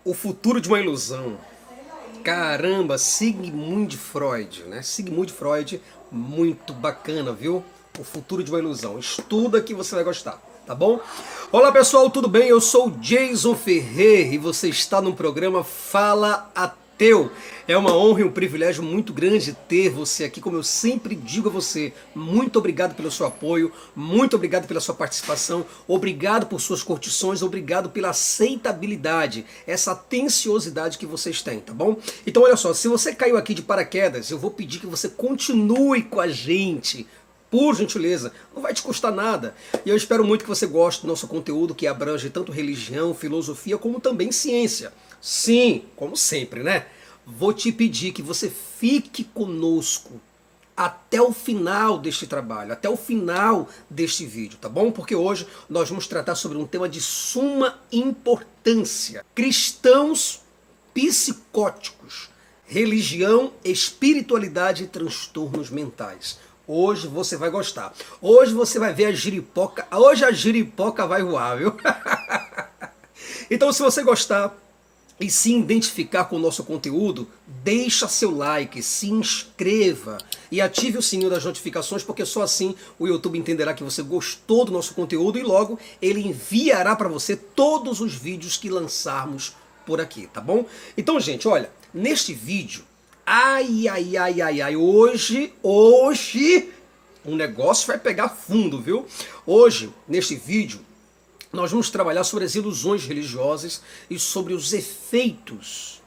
O futuro de uma ilusão. Caramba, Sigmund Freud, né? Sigmund Freud, muito bacana, viu? O futuro de uma ilusão. Estuda que você vai gostar, tá bom? Olá pessoal, tudo bem? Eu sou o Jason Ferrer e você está no programa Fala Ateu. É uma honra e um privilégio muito grande ter você aqui, como eu sempre digo a você. Muito obrigado pelo seu apoio, muito obrigado pela sua participação, obrigado por suas curtições, obrigado pela aceitabilidade, essa atenciosidade que vocês têm, tá bom? Então olha só, se você caiu aqui de paraquedas, eu vou pedir que você continue com a gente. Por gentileza, não vai te custar nada. E eu espero muito que você goste do nosso conteúdo, que abrange tanto religião, filosofia, como também ciência. Sim, como sempre, né? Vou te pedir que você fique conosco até o final deste trabalho, até o final deste vídeo, tá bom? Porque hoje nós vamos tratar sobre um tema de suma importância. Cristãos psicóticos, religião, espiritualidade e transtornos mentais. Hoje você vai gostar. Hoje você vai ver a giripoca. Hoje a giripoca vai voar, viu? Então, se você gostar e se identificar com o nosso conteúdo, deixa seu like, se inscreva e ative o sininho das notificações, porque só assim o YouTube entenderá que você gostou do nosso conteúdo e logo ele enviará para você todos os vídeos que lançarmos por aqui, tá bom? Então, gente, olha, neste vídeo, hoje, o negócio vai pegar fundo, viu? Hoje, neste vídeo, nós vamos trabalhar sobre as ilusões religiosas e sobre os efeitos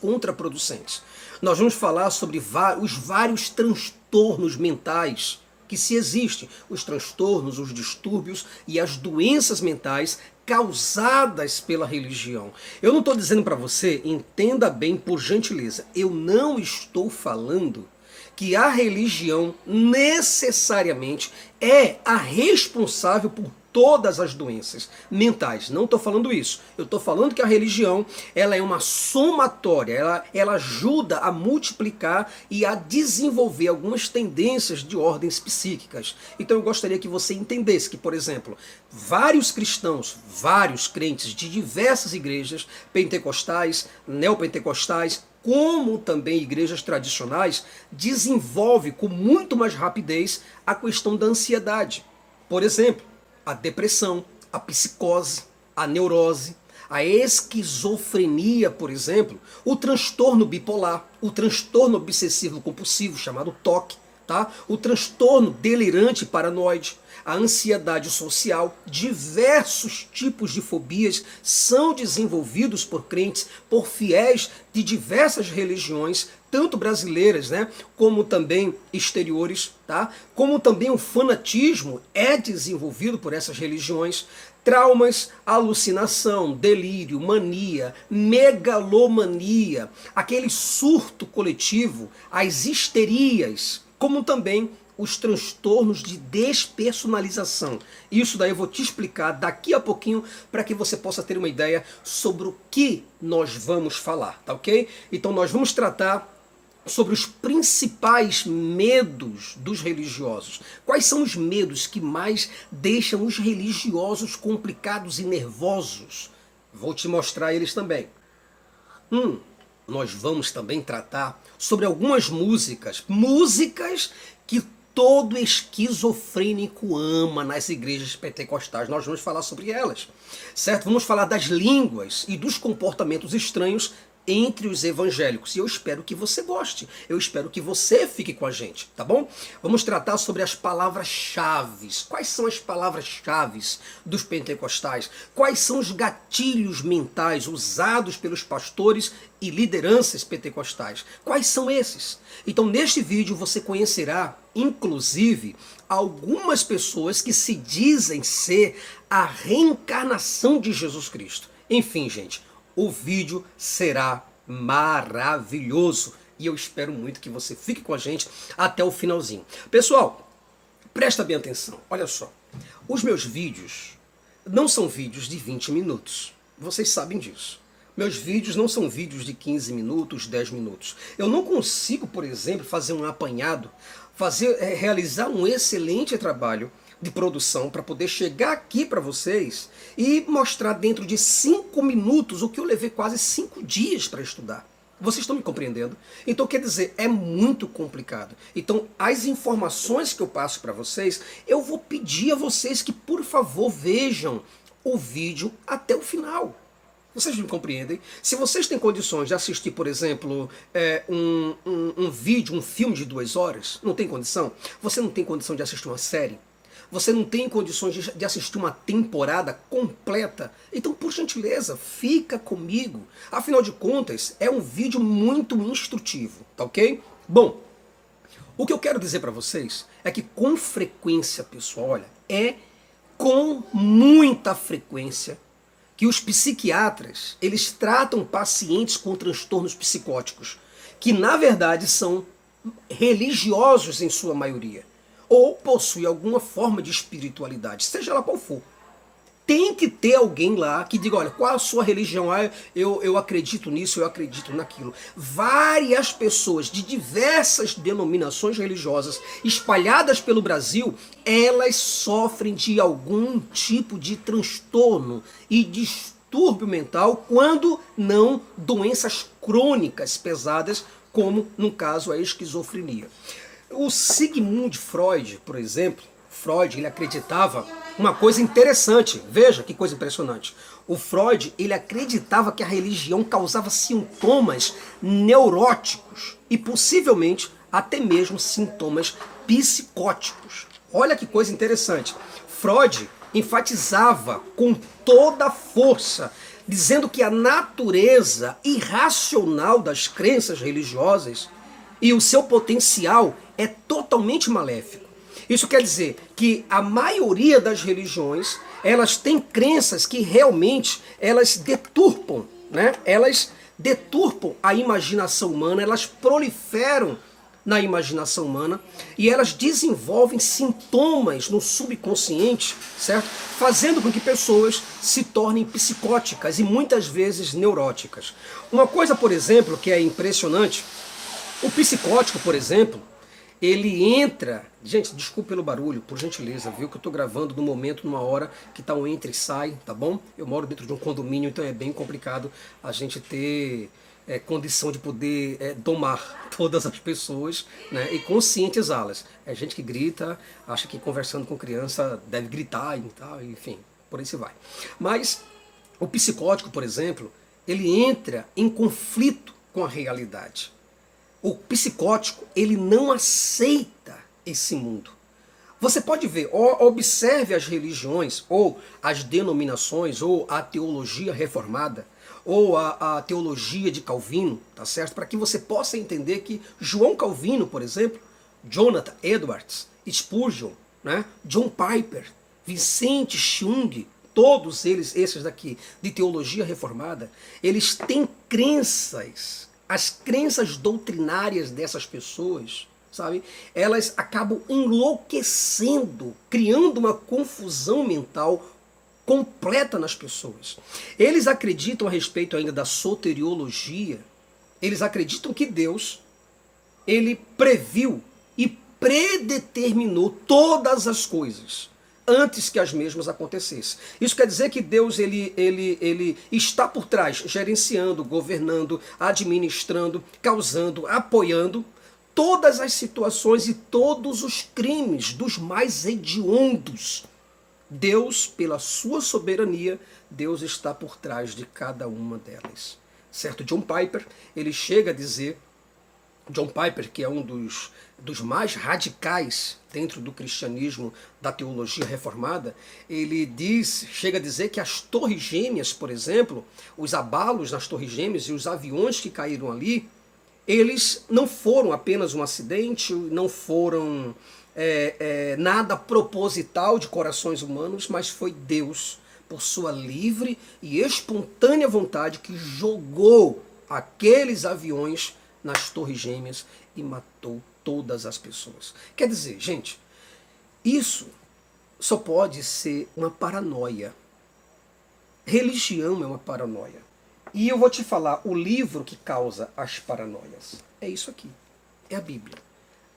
contraproducentes. Nós vamos falar sobre os vários transtornos mentais que se existem, os transtornos, os distúrbios e as doenças mentais causadas pela religião. Eu não estou dizendo para você, entenda bem por gentileza, eu não estou falando que a religião necessariamente é a responsável por todas as doenças mentais. Não estou falando isso. Eu estou falando que a religião ela é uma somatória, ela ajuda a multiplicar e a desenvolver algumas tendências de ordens psíquicas. Então eu gostaria que você entendesse que, por exemplo, vários cristãos, vários crentes de diversas igrejas, pentecostais, neopentecostais, como também igrejas tradicionais, desenvolve com muito mais rapidez a questão da ansiedade. Por exemplo, a depressão, a psicose, a neurose, a esquizofrenia, por exemplo, o transtorno bipolar, o transtorno obsessivo-compulsivo, chamado TOC, tá? O transtorno delirante paranoide, a ansiedade social, diversos tipos de fobias são desenvolvidos por crentes, por fiéis de diversas religiões, tanto brasileiras, né, como também exteriores, tá? Como também o fanatismo é desenvolvido por essas religiões. Traumas, alucinação, delírio, mania, megalomania, aquele surto coletivo, as histerias, como também os transtornos de despersonalização. Isso daí eu vou te explicar daqui a pouquinho para que você possa ter uma ideia sobre o que nós vamos falar, tá ok? Então nós vamos tratar sobre os principais medos dos religiosos. Quais são os medos que mais deixam os religiosos complicados e nervosos? Vou te mostrar eles também. Nós vamos também tratar sobre algumas músicas que todo esquizofrênico ama nas igrejas pentecostais. Nós vamos falar sobre elas, certo? Vamos falar das línguas e dos comportamentos estranhos entre os evangélicos. E eu espero que você goste. Eu espero que você fique com a gente, tá bom? Vamos tratar sobre as palavras-chave. Quais são as palavras-chave dos pentecostais? Quais são os gatilhos mentais usados pelos pastores e lideranças pentecostais? Quais são esses? Então, neste vídeo você conhecerá, inclusive, algumas pessoas que se dizem ser a reencarnação de Jesus Cristo. Enfim, gente, o vídeo será maravilhoso e eu espero muito que você fique com a gente até o finalzinho. Pessoal, presta bem atenção, olha só. Os meus vídeos não são vídeos de 20 minutos, vocês sabem disso. Meus vídeos não são vídeos de 15 minutos, 10 minutos. Eu não consigo, por exemplo, fazer um apanhado, realizar um excelente trabalho de produção para poder chegar aqui para vocês e mostrar dentro de 5 minutos o que eu levei quase 5 dias para estudar. Vocês estão me compreendendo? Então, quer dizer, é muito complicado. Então, as informações que eu passo para vocês, eu vou pedir a vocês que, por favor, vejam o vídeo até o final. Vocês me compreendem? Se vocês têm condições de assistir, por exemplo, um vídeo, um filme de 2 horas, não tem condição? Você não tem condição de assistir uma série? Você não tem condições de assistir uma temporada completa? Então, por gentileza, fica comigo. Afinal de contas, é um vídeo muito instrutivo, tá ok? Bom, o que eu quero dizer para vocês é que com frequência, pessoal, olha, com muita frequência que os psiquiatras, eles tratam pacientes com transtornos psicóticos, que na verdade são religiosos em sua maioria, ou possuem alguma forma de espiritualidade, seja lá qual for. Tem que ter alguém lá que diga, olha, qual a sua religião? Ah, eu acredito nisso, eu acredito naquilo. Várias pessoas de diversas denominações religiosas espalhadas pelo Brasil, elas sofrem de algum tipo de transtorno e distúrbio mental, quando não doenças crônicas pesadas, como no caso a esquizofrenia. O Sigmund Freud, por exemplo, Freud, ele acreditava uma coisa interessante. Veja que coisa impressionante. O Freud, ele acreditava que a religião causava sintomas neuróticos e possivelmente até mesmo sintomas psicóticos. Olha que coisa interessante. Freud enfatizava com toda a força, dizendo que a natureza irracional das crenças religiosas e o seu potencial é totalmente maléfico. Isso quer dizer que a maioria das religiões, elas têm crenças que realmente elas deturpam, né? Elas deturpam a imaginação humana, elas proliferam na imaginação humana e elas desenvolvem sintomas no subconsciente, certo? Fazendo com que pessoas se tornem psicóticas e muitas vezes neuróticas. Uma coisa, por exemplo, que é impressionante, o psicótico, por exemplo, ele entra... Gente, desculpa pelo barulho, por gentileza, viu? Que eu tô gravando no momento, numa hora que tá um entra e sai, tá bom? Eu moro dentro de um condomínio, então é bem complicado a gente ter condição de poder domar todas as pessoas, né? E conscientizá-las. É gente que grita, acha que conversando com criança deve gritar e tal, enfim, por aí se vai. Mas o psicótico, por exemplo, ele entra em conflito com a realidade. O psicótico, ele não aceita esse mundo. Você pode ver, observe as religiões, ou as denominações, ou a teologia reformada, ou a teologia de Calvino, tá certo? Para que você possa entender que João Calvino, por exemplo, Jonathan Edwards, Spurgeon, né? John Piper, Vicente Chung, todos eles, esses daqui, de teologia reformada, eles têm crenças. As crenças doutrinárias dessas pessoas, sabe, elas acabam enlouquecendo, criando uma confusão mental completa nas pessoas. Eles acreditam a respeito ainda da soteriologia, eles acreditam que Deus, ele previu e predeterminou todas as coisas antes que as mesmas acontecessem. Isso quer dizer que Deus ele está por trás, gerenciando, governando, administrando, causando, apoiando todas as situações e todos os crimes dos mais hediondos. Deus, pela sua soberania, Deus está por trás de cada uma delas. Certo? John Piper, ele chega a dizer, John Piper, que é um dos mais radicais dentro do cristianismo, da teologia reformada, ele chega a dizer que as torres gêmeas, por exemplo, os abalos nas torres gêmeas e os aviões que caíram ali, eles não foram apenas um acidente, não foram nada proposital de corações humanos, mas foi Deus, por sua livre e espontânea vontade, que jogou aqueles aviões nas torres gêmeas e matou todas as pessoas. Quer dizer, gente, isso só pode ser uma paranoia. Religião é uma paranoia. E eu vou te falar, o livro que causa as paranoias é isso aqui, é a Bíblia.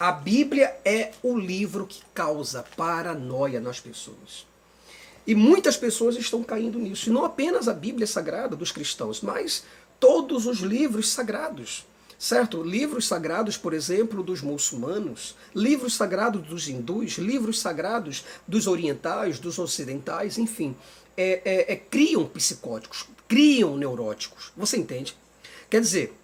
A Bíblia é o livro que causa paranoia nas pessoas. E muitas pessoas estão caindo nisso. E não apenas a Bíblia sagrada dos cristãos, mas todos os livros sagrados. Certo? Livros sagrados, por exemplo, dos muçulmanos, livros sagrados dos hindus, livros sagrados dos orientais, dos ocidentais, enfim, criam psicóticos, criam neuróticos. Você entende? Quer dizer,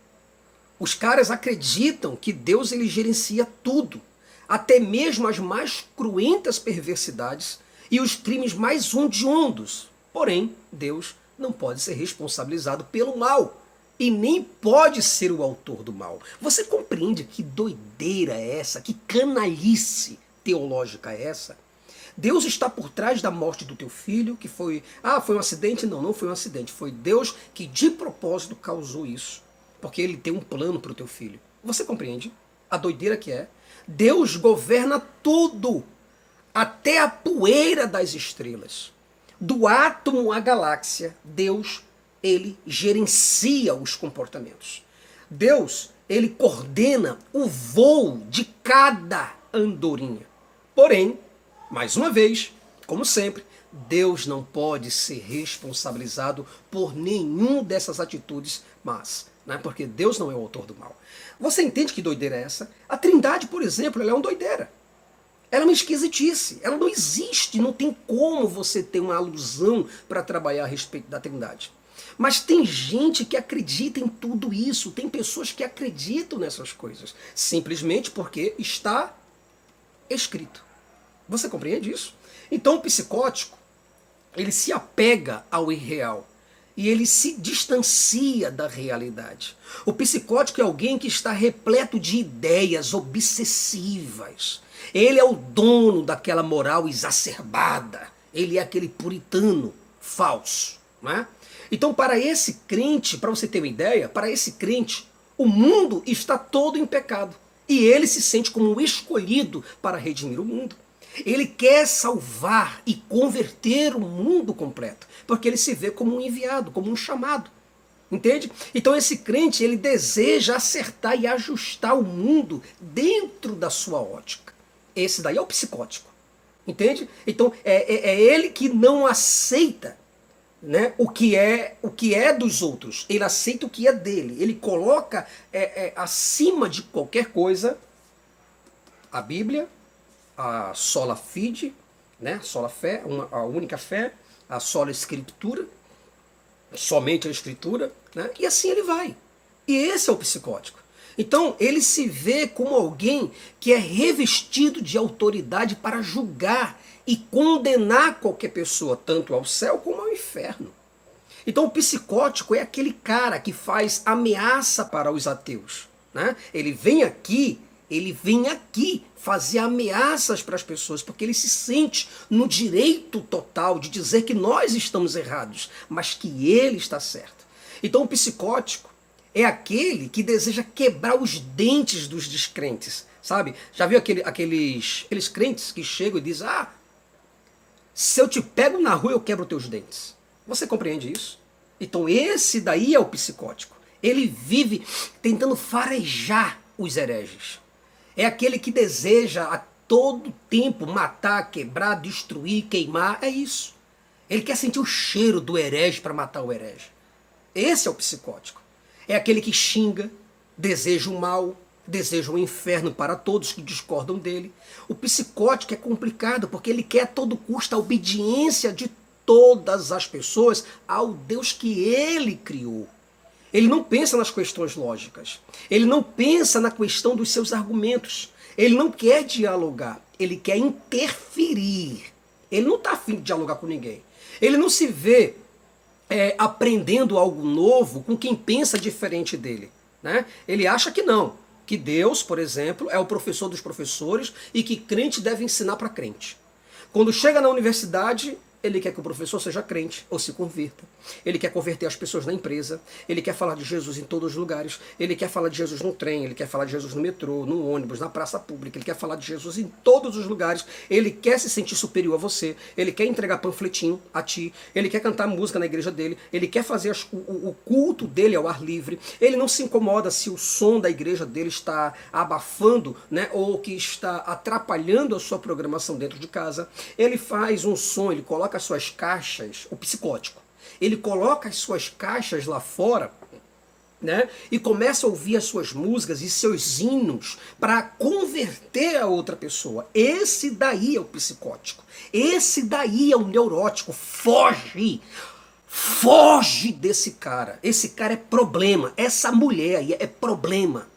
os caras acreditam que Deus ele gerencia tudo, até mesmo as mais cruentas perversidades e os crimes mais hediondos. Porém, Deus não pode ser responsabilizado pelo mal. E nem pode ser o autor do mal. Você compreende que doideira é essa? Que canalice teológica é essa? Deus está por trás da morte do teu filho, que foi um acidente? Não, não foi um acidente. Foi Deus que de propósito causou isso. Porque ele tem um plano para o teu filho. Você compreende a doideira que é? Deus governa tudo, até a poeira das estrelas. Do átomo à galáxia, Deus ele gerencia os comportamentos. Deus, ele coordena o voo de cada andorinha. Porém, mais uma vez, como sempre, Deus não pode ser responsabilizado por nenhum dessas atitudes, mas, né, porque Deus não é o autor do mal. Você entende que doideira é essa? A Trindade, por exemplo, ela é uma doideira. Ela é uma esquisitice. Ela não existe, não tem como você ter uma alusão para trabalhar a respeito da Trindade. Mas tem gente que acredita em tudo isso, tem pessoas que acreditam nessas coisas, simplesmente porque está escrito. Você compreende isso? Então o psicótico, ele se apega ao irreal e ele se distancia da realidade. O psicótico é alguém que está repleto de ideias obsessivas. Ele é o dono daquela moral exacerbada. Ele é aquele puritano falso, não é? Então, para esse crente, para você ter uma ideia, para esse crente, o mundo está todo em pecado. E ele se sente como um escolhido para redimir o mundo. Ele quer salvar e converter o mundo completo, porque ele se vê como um enviado, como um chamado. Entende? Então esse crente, ele deseja acertar e ajustar o mundo dentro da sua ótica. Esse daí é o psicótico. Entende? Então é ele que não aceita, né, o que é dos outros. Ele aceita o que é dele. Ele coloca acima de qualquer coisa a Bíblia, a sola fide, né, sola fé, a única fé, a sola escritura, somente a escritura, né, e assim ele vai. E esse é o psicótico. Então ele se vê como alguém que é revestido de autoridade para julgar e condenar qualquer pessoa, tanto ao céu como ao inferno. Então o psicótico é aquele cara que faz ameaça para os ateus, né? Ele vem aqui fazer ameaças para as pessoas, porque ele se sente no direito total de dizer que nós estamos errados, mas que ele está certo. Então o psicótico é aquele que deseja quebrar os dentes dos descrentes, sabe? Já viu aqueles crentes que chegam e dizem: se eu te pego na rua, eu quebro teus dentes. Você compreende isso? Então esse daí é o psicótico. Ele vive tentando farejar os hereges. É aquele que deseja a todo tempo matar, quebrar, destruir, queimar. É isso. Ele quer sentir o cheiro do herege para matar o herege. Esse é o psicótico. É aquele que xinga, deseja o mal, deseja o inferno para todos que discordam dele. O psicótico é complicado porque ele quer a todo custo a obediência de todas as pessoas ao Deus que ele criou. Ele não pensa nas questões lógicas. Ele não pensa na questão dos seus argumentos. Ele não quer dialogar. Ele quer interferir. Ele não está afim de dialogar com ninguém. Ele não se vê aprendendo algo novo com quem pensa diferente dele, né? Ele acha que não. Que Deus, por exemplo, é o professor dos professores e que crente deve ensinar para crente. Quando chega na universidade, Ele quer que o professor seja crente ou se converta. Ele quer converter as pessoas na empresa. Ele quer falar de Jesus em todos os lugares. Ele quer falar de Jesus no trem. Ele quer falar de Jesus no metrô, no ônibus, na praça pública. Ele quer falar de Jesus em todos os lugares. Ele quer se sentir superior a você. Ele quer entregar panfletinho a ti. Ele quer cantar música na igreja dele. Ele quer fazer o culto dele ao ar livre. Ele não se incomoda se o som da igreja dele está abafando, né, ou que está atrapalhando a sua programação dentro de casa. Ele faz um som, ele coloca as suas caixas, o psicótico, ele coloca as suas caixas lá fora, né, e começa a ouvir as suas músicas e seus hinos para converter a outra pessoa. Esse daí é o psicótico. Esse daí é o neurótico. Foge! Foge desse cara. Esse cara é problema. Essa mulher aí é problema.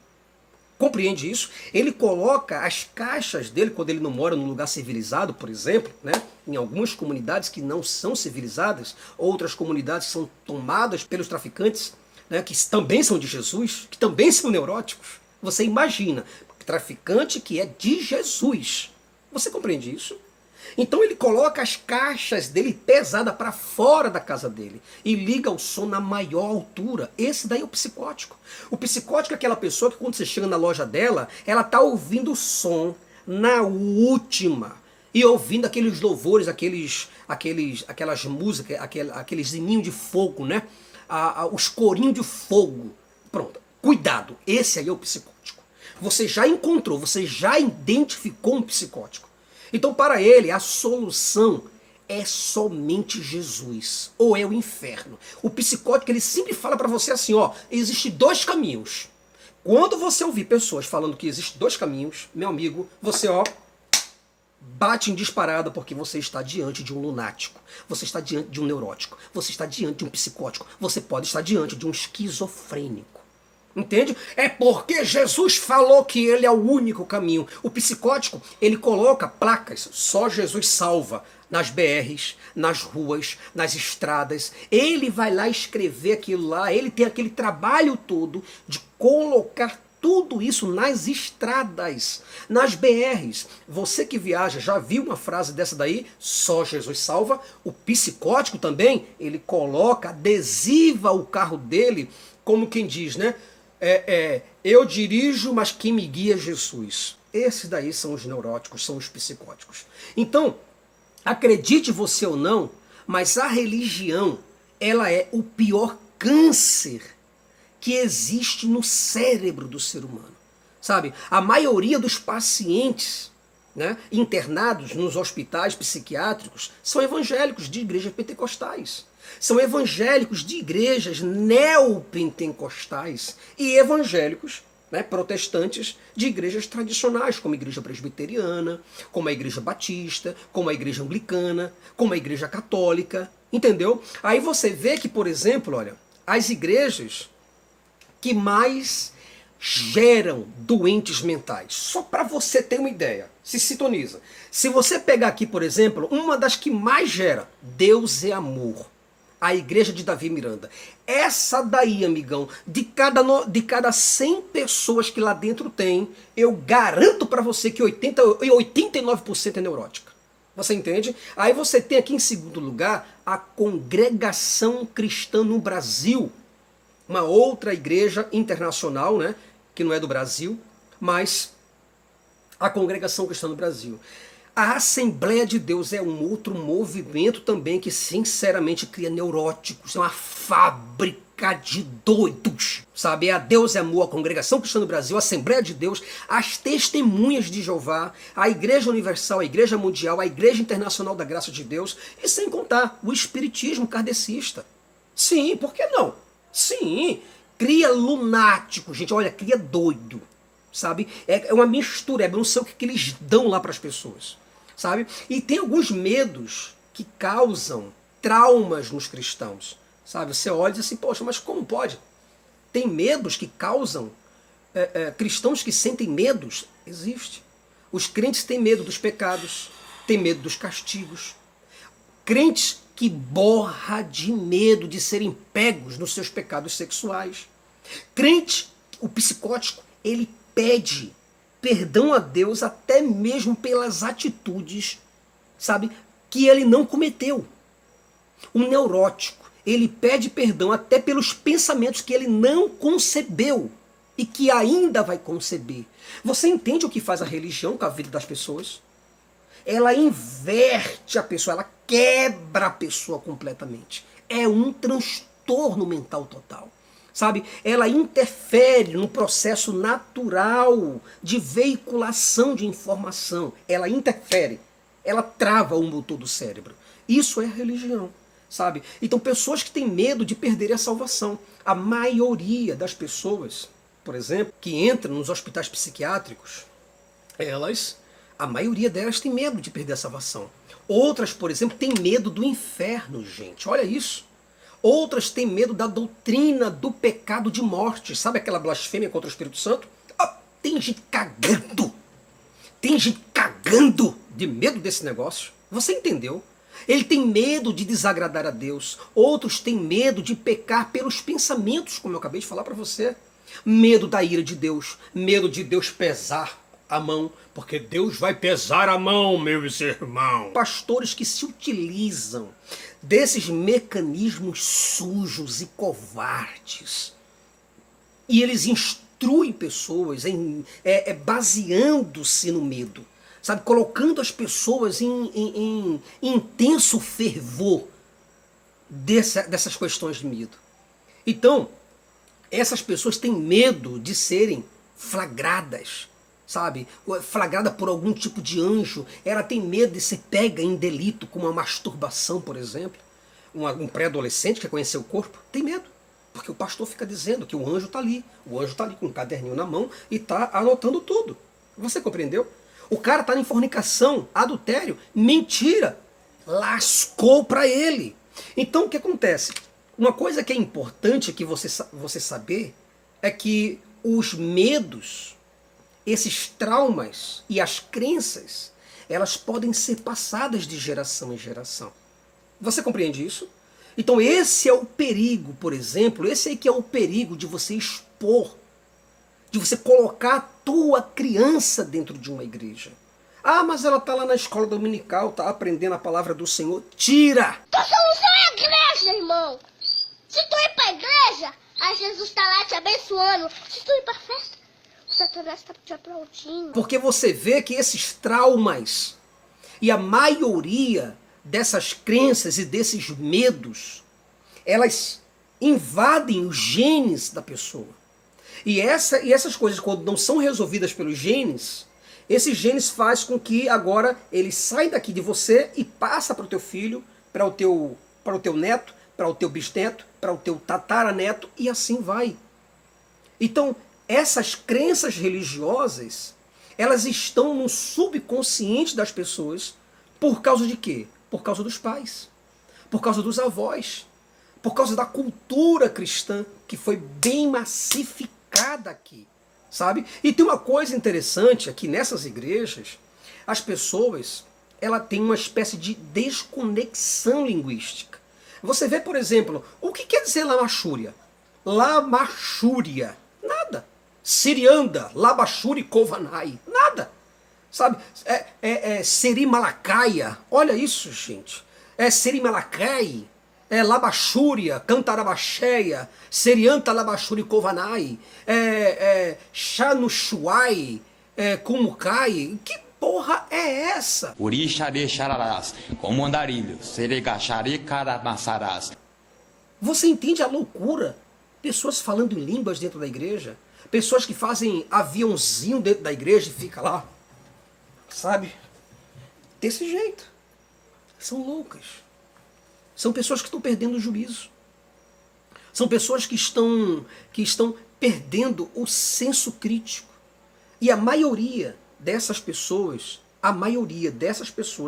Compreende isso? Ele coloca as caixas dele, quando ele não mora num lugar civilizado, por exemplo, né? Em algumas comunidades que não são civilizadas, outras comunidades que são tomadas pelos traficantes, né? Que também são de Jesus, que também são neuróticos. Você imagina, traficante que é de Jesus. Você compreende isso? Então ele coloca as caixas dele pesadas para fora da casa dele e liga o som na maior altura. Esse daí é o psicótico. O psicótico é aquela pessoa que quando você chega na loja dela, ela está ouvindo o som na última e ouvindo aqueles louvores, aquelas músicas, aqueles hininhos de fogo, né? Os corinhos de fogo. Pronto, cuidado, esse aí é o psicótico. Você já encontrou, você já identificou um psicótico. Então, para ele, a solução é somente Jesus, ou é o inferno. O psicótico, ele sempre fala para você assim, ó, existe dois caminhos. Quando você ouvir pessoas falando que existe dois caminhos, meu amigo, você, ó, bate em disparada porque você está diante de um lunático, você está diante de um neurótico, você está diante de um psicótico, você pode estar diante de um esquizofrênico. Entende? É porque Jesus falou que ele é o único caminho. O psicótico, ele coloca placas, só Jesus salva, nas BRs, nas ruas, nas estradas. Ele vai lá escrever aquilo lá, ele tem aquele trabalho todo de colocar tudo isso nas estradas, nas BRs. Você que viaja, já viu uma frase dessa daí? Só Jesus salva. O psicótico também, ele coloca, adesiva o carro dele, como quem diz, né? Eu dirijo, mas quem me guia é Jesus. Esses daí são os neuróticos, são os psicóticos. Então, acredite você ou não, mas a religião, ela é o pior câncer que existe no cérebro do ser humano. Sabe? A maioria dos pacientes, né, internados nos hospitais psiquiátricos são evangélicos de igrejas pentecostais. São evangélicos de igrejas neopentecostais e evangélicos, né, protestantes de igrejas tradicionais, como a igreja presbiteriana, como a igreja batista, como a igreja anglicana, como a igreja católica, entendeu? Aí você vê que, por exemplo, olha, as igrejas que mais geram doentes mentais, só para você ter uma ideia, se sintoniza. Se você pegar aqui, por exemplo, uma das que mais gera, Deus é amor, a igreja de Davi Miranda. Essa daí, amigão, de cada 100 pessoas que lá dentro tem, eu garanto para você que 89% é neurótica. Você entende? Aí você tem aqui em segundo lugar a Congregação Cristã no Brasil, uma outra igreja internacional, né, que não é do Brasil, mas a Congregação Cristã no Brasil. A Assembleia de Deus é um outro movimento também que sinceramente cria neuróticos, é uma fábrica de doidos, sabe? É a Deus é Amor, a Congregação Cristã no Brasil, a Assembleia de Deus, as Testemunhas de Jeová, a Igreja Universal, a Igreja Mundial, a Igreja Internacional da Graça de Deus, e sem contar o Espiritismo kardecista. Sim, por que não? Sim, cria lunático, gente, olha, cria doido, sabe? É uma mistura, não sei o que eles dão lá para as pessoas, sabe? E tem alguns medos que causam traumas nos cristãos, sabe? Você olha e diz assim, poxa, mas como pode? Tem medos que causam, cristãos que sentem medos, existe. Os crentes têm medo dos pecados, têm medo dos castigos. Crentes que borra de medo de serem pegos nos seus pecados sexuais. Crente, o psicótico, ele pede perdão a Deus até mesmo pelas atitudes, sabe, que ele não cometeu. Um neurótico, ele pede perdão até pelos pensamentos que ele não concebeu e que ainda vai conceber. Você entende o que faz a religião com a vida das pessoas? Ela inverte a pessoa, ela quebra a pessoa completamente. É um transtorno mental total. Sabe? Ela interfere no processo natural de veiculação de informação. Ela interfere. Ela trava o motor do cérebro. Isso é religião. Sabe? Então, pessoas que têm medo de perder a salvação. A maioria das pessoas, por exemplo, que entram nos hospitais psiquiátricos, a maioria delas tem medo de perder a salvação. Outras, por exemplo, têm medo do inferno, gente. Olha isso. Outras têm medo da doutrina do pecado de morte. Sabe aquela blasfêmia contra o Espírito Santo? Tem gente cagando. Tem gente cagando de medo desse negócio. Você entendeu? Ele tem medo de desagradar a Deus. Outros têm medo de pecar pelos pensamentos, como eu acabei de falar para você. Medo da ira de Deus. Medo de Deus pesar a mão. Porque Deus vai pesar a mão, meus irmãos. Pastores que se utilizam desses mecanismos sujos e covardes. E eles instruem pessoas baseando-se no medo. Sabe, colocando as pessoas em intenso fervor dessas questões de medo. Então, essas pessoas têm medo de serem flagradas, sabe? Flagrada por algum tipo de anjo. Ela tem medo de ser pega em delito, como a masturbação, por exemplo. Um pré-adolescente que quer conhecer o corpo, tem medo. Porque o pastor fica dizendo que o anjo está ali. O anjo está ali com um caderninho na mão e está anotando tudo. Você compreendeu? O cara está em fornicação, adultério, mentira. Lascou para ele. Então o que acontece? Uma coisa que é importante que você saber é que os medos, esses traumas e as crenças, elas podem ser passadas de geração em geração. Você compreende isso? Então esse é o perigo, por exemplo, esse aí que é o perigo de você expor, de você colocar a tua criança dentro de uma igreja. Ah, mas ela está lá na escola dominical, está aprendendo a palavra do Senhor. Tira! Tua solução é a igreja, irmão. Se tu ir para a igreja, aí Jesus está lá te abençoando. Se tu ir para a festa, o Satanás está te aplaudindo. Porque você vê que esses traumas e a maioria dessas crenças e desses medos, elas invadem os genes da pessoa. E essas coisas, quando não são resolvidas pelos genes, esses genes fazem com que agora ele saia daqui de você e passa para o teu filho, para o teu neto, para o teu bisneto, para o teu tataraneto, e assim vai. Então, essas crenças religiosas, elas estão no subconsciente das pessoas por causa de quê? Por causa dos pais, por causa dos avós, por causa da cultura cristã, que foi bem massificada aqui, sabe? E tem uma coisa interessante aqui nessas igrejas, as pessoas, ela tem uma espécie de desconexão linguística. Você vê, por exemplo, o que quer dizer lamachúria? Lamachúria, nada. Sirianda, labachuri kovanai, nada. Sabe? Serimalacaia, olha isso, gente. Serimalakai, labachúria, cantarabacheia, serianta labachuri kovanai, chanushuai, kumukai. Que porra é essa? Urixare xararás, como andarilhos, seregachare caramassarás. Você entende a loucura? Pessoas falando em línguas dentro da igreja, pessoas que fazem aviãozinho dentro da igreja e fica lá, sabe? Desse jeito. São loucas. São pessoas que estão perdendo o juízo. São pessoas que estão perdendo o senso crítico. E a maioria dessas pessoas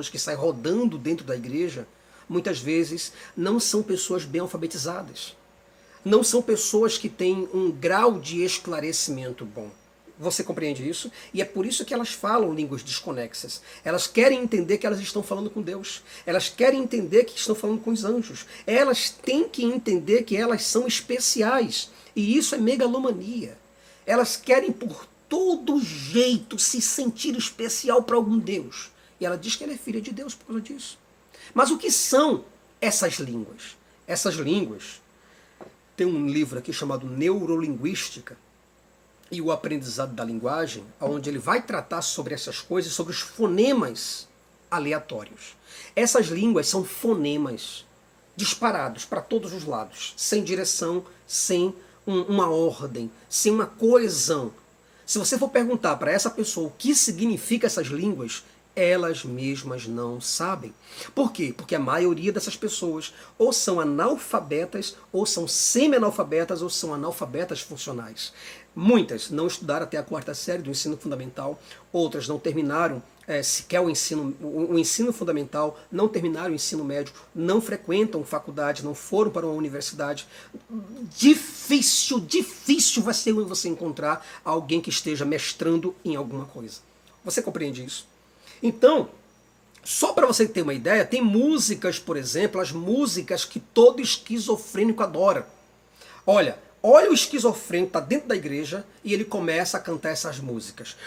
que saem rodando dentro da igreja, muitas vezes não são pessoas bem alfabetizadas. Não são pessoas que têm um grau de esclarecimento bom. Você compreende isso? E é por isso que elas falam línguas desconexas. Elas querem entender que elas estão falando com Deus. Elas querem entender que estão falando com os anjos. Elas têm que entender que elas são especiais. E isso é megalomania. Elas querem por todo jeito se sentir especial para algum Deus. E ela diz que ela é filha de Deus por causa disso. Mas o que são essas línguas. Essas línguas, tem um livro aqui chamado Neurolinguística e o Aprendizado da Linguagem, onde ele vai tratar sobre essas coisas, sobre os fonemas aleatórios. Essas línguas são fonemas disparados para todos os lados, sem direção, sem uma ordem, sem uma coesão. Se você for perguntar para essa pessoa o que significa essas línguas, elas mesmas não sabem. Por quê? Porque a maioria dessas pessoas ou são analfabetas, ou são semi-analfabetas, ou são analfabetas funcionais. Muitas não estudaram até a 4ª série do ensino fundamental, outras não terminaram sequer o ensino fundamental, não terminaram o ensino médio, não frequentam faculdade, não foram para uma universidade. Difícil vai ser você encontrar alguém que esteja mestrando em alguma coisa. Você compreende isso? Então, só para você ter uma ideia, tem músicas, por exemplo, as músicas que todo esquizofrênico adora. Olha o esquizofrênico, está dentro da igreja e ele começa a cantar essas músicas.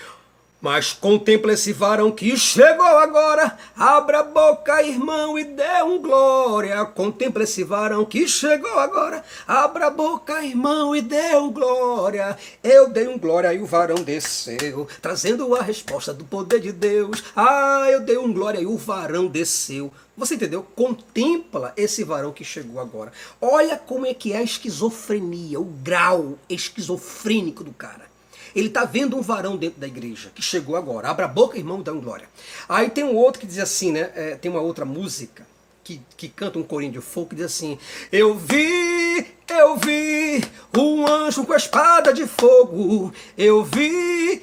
Mas contempla esse varão que chegou agora, abra a boca, irmão, e dê um glória. Contempla esse varão que chegou agora, abra a boca, irmão, e dê um glória. Eu dei um glória e o varão desceu, trazendo a resposta do poder de Deus. Ah, eu dei um glória e o varão desceu. Você entendeu? Contempla esse varão que chegou agora. Olha como é que é a esquizofrenia, o grau esquizofrênico do cara. Ele está vendo um varão dentro da igreja, que chegou agora. Abra a boca, irmão, dá um glória. Aí tem um outro que diz assim, né? Tem uma outra música que canta um corinho de fogo que diz assim: eu vi um anjo com a espada de fogo. Eu vi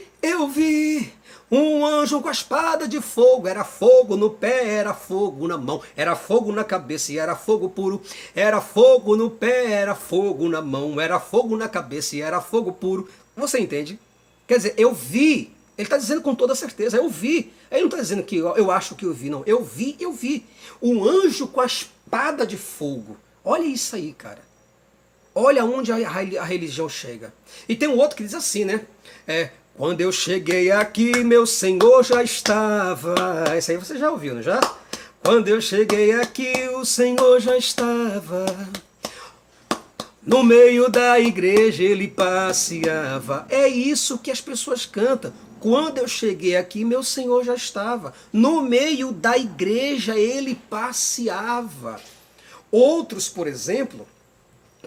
um anjo com a espada de fogo. Era fogo no pé, era fogo na mão, era fogo na cabeça e era fogo puro. Era fogo no pé, era fogo na mão, era fogo na cabeça e era fogo puro. Você entende? Quer dizer, eu vi. Ele está dizendo com toda certeza, eu vi. Ele não está dizendo que eu acho que eu vi, não. Eu vi. Um anjo com a espada de fogo. Olha isso aí, cara. Olha onde a religião chega. E tem um outro que diz assim, né? Quando eu cheguei aqui, meu Senhor já estava. Esse aí você já ouviu, não já? Quando eu cheguei aqui, o Senhor já estava. No meio da igreja ele passeava. É isso que as pessoas cantam. Quando eu cheguei aqui, meu Senhor já estava. No meio da igreja ele passeava. Outros, por exemplo,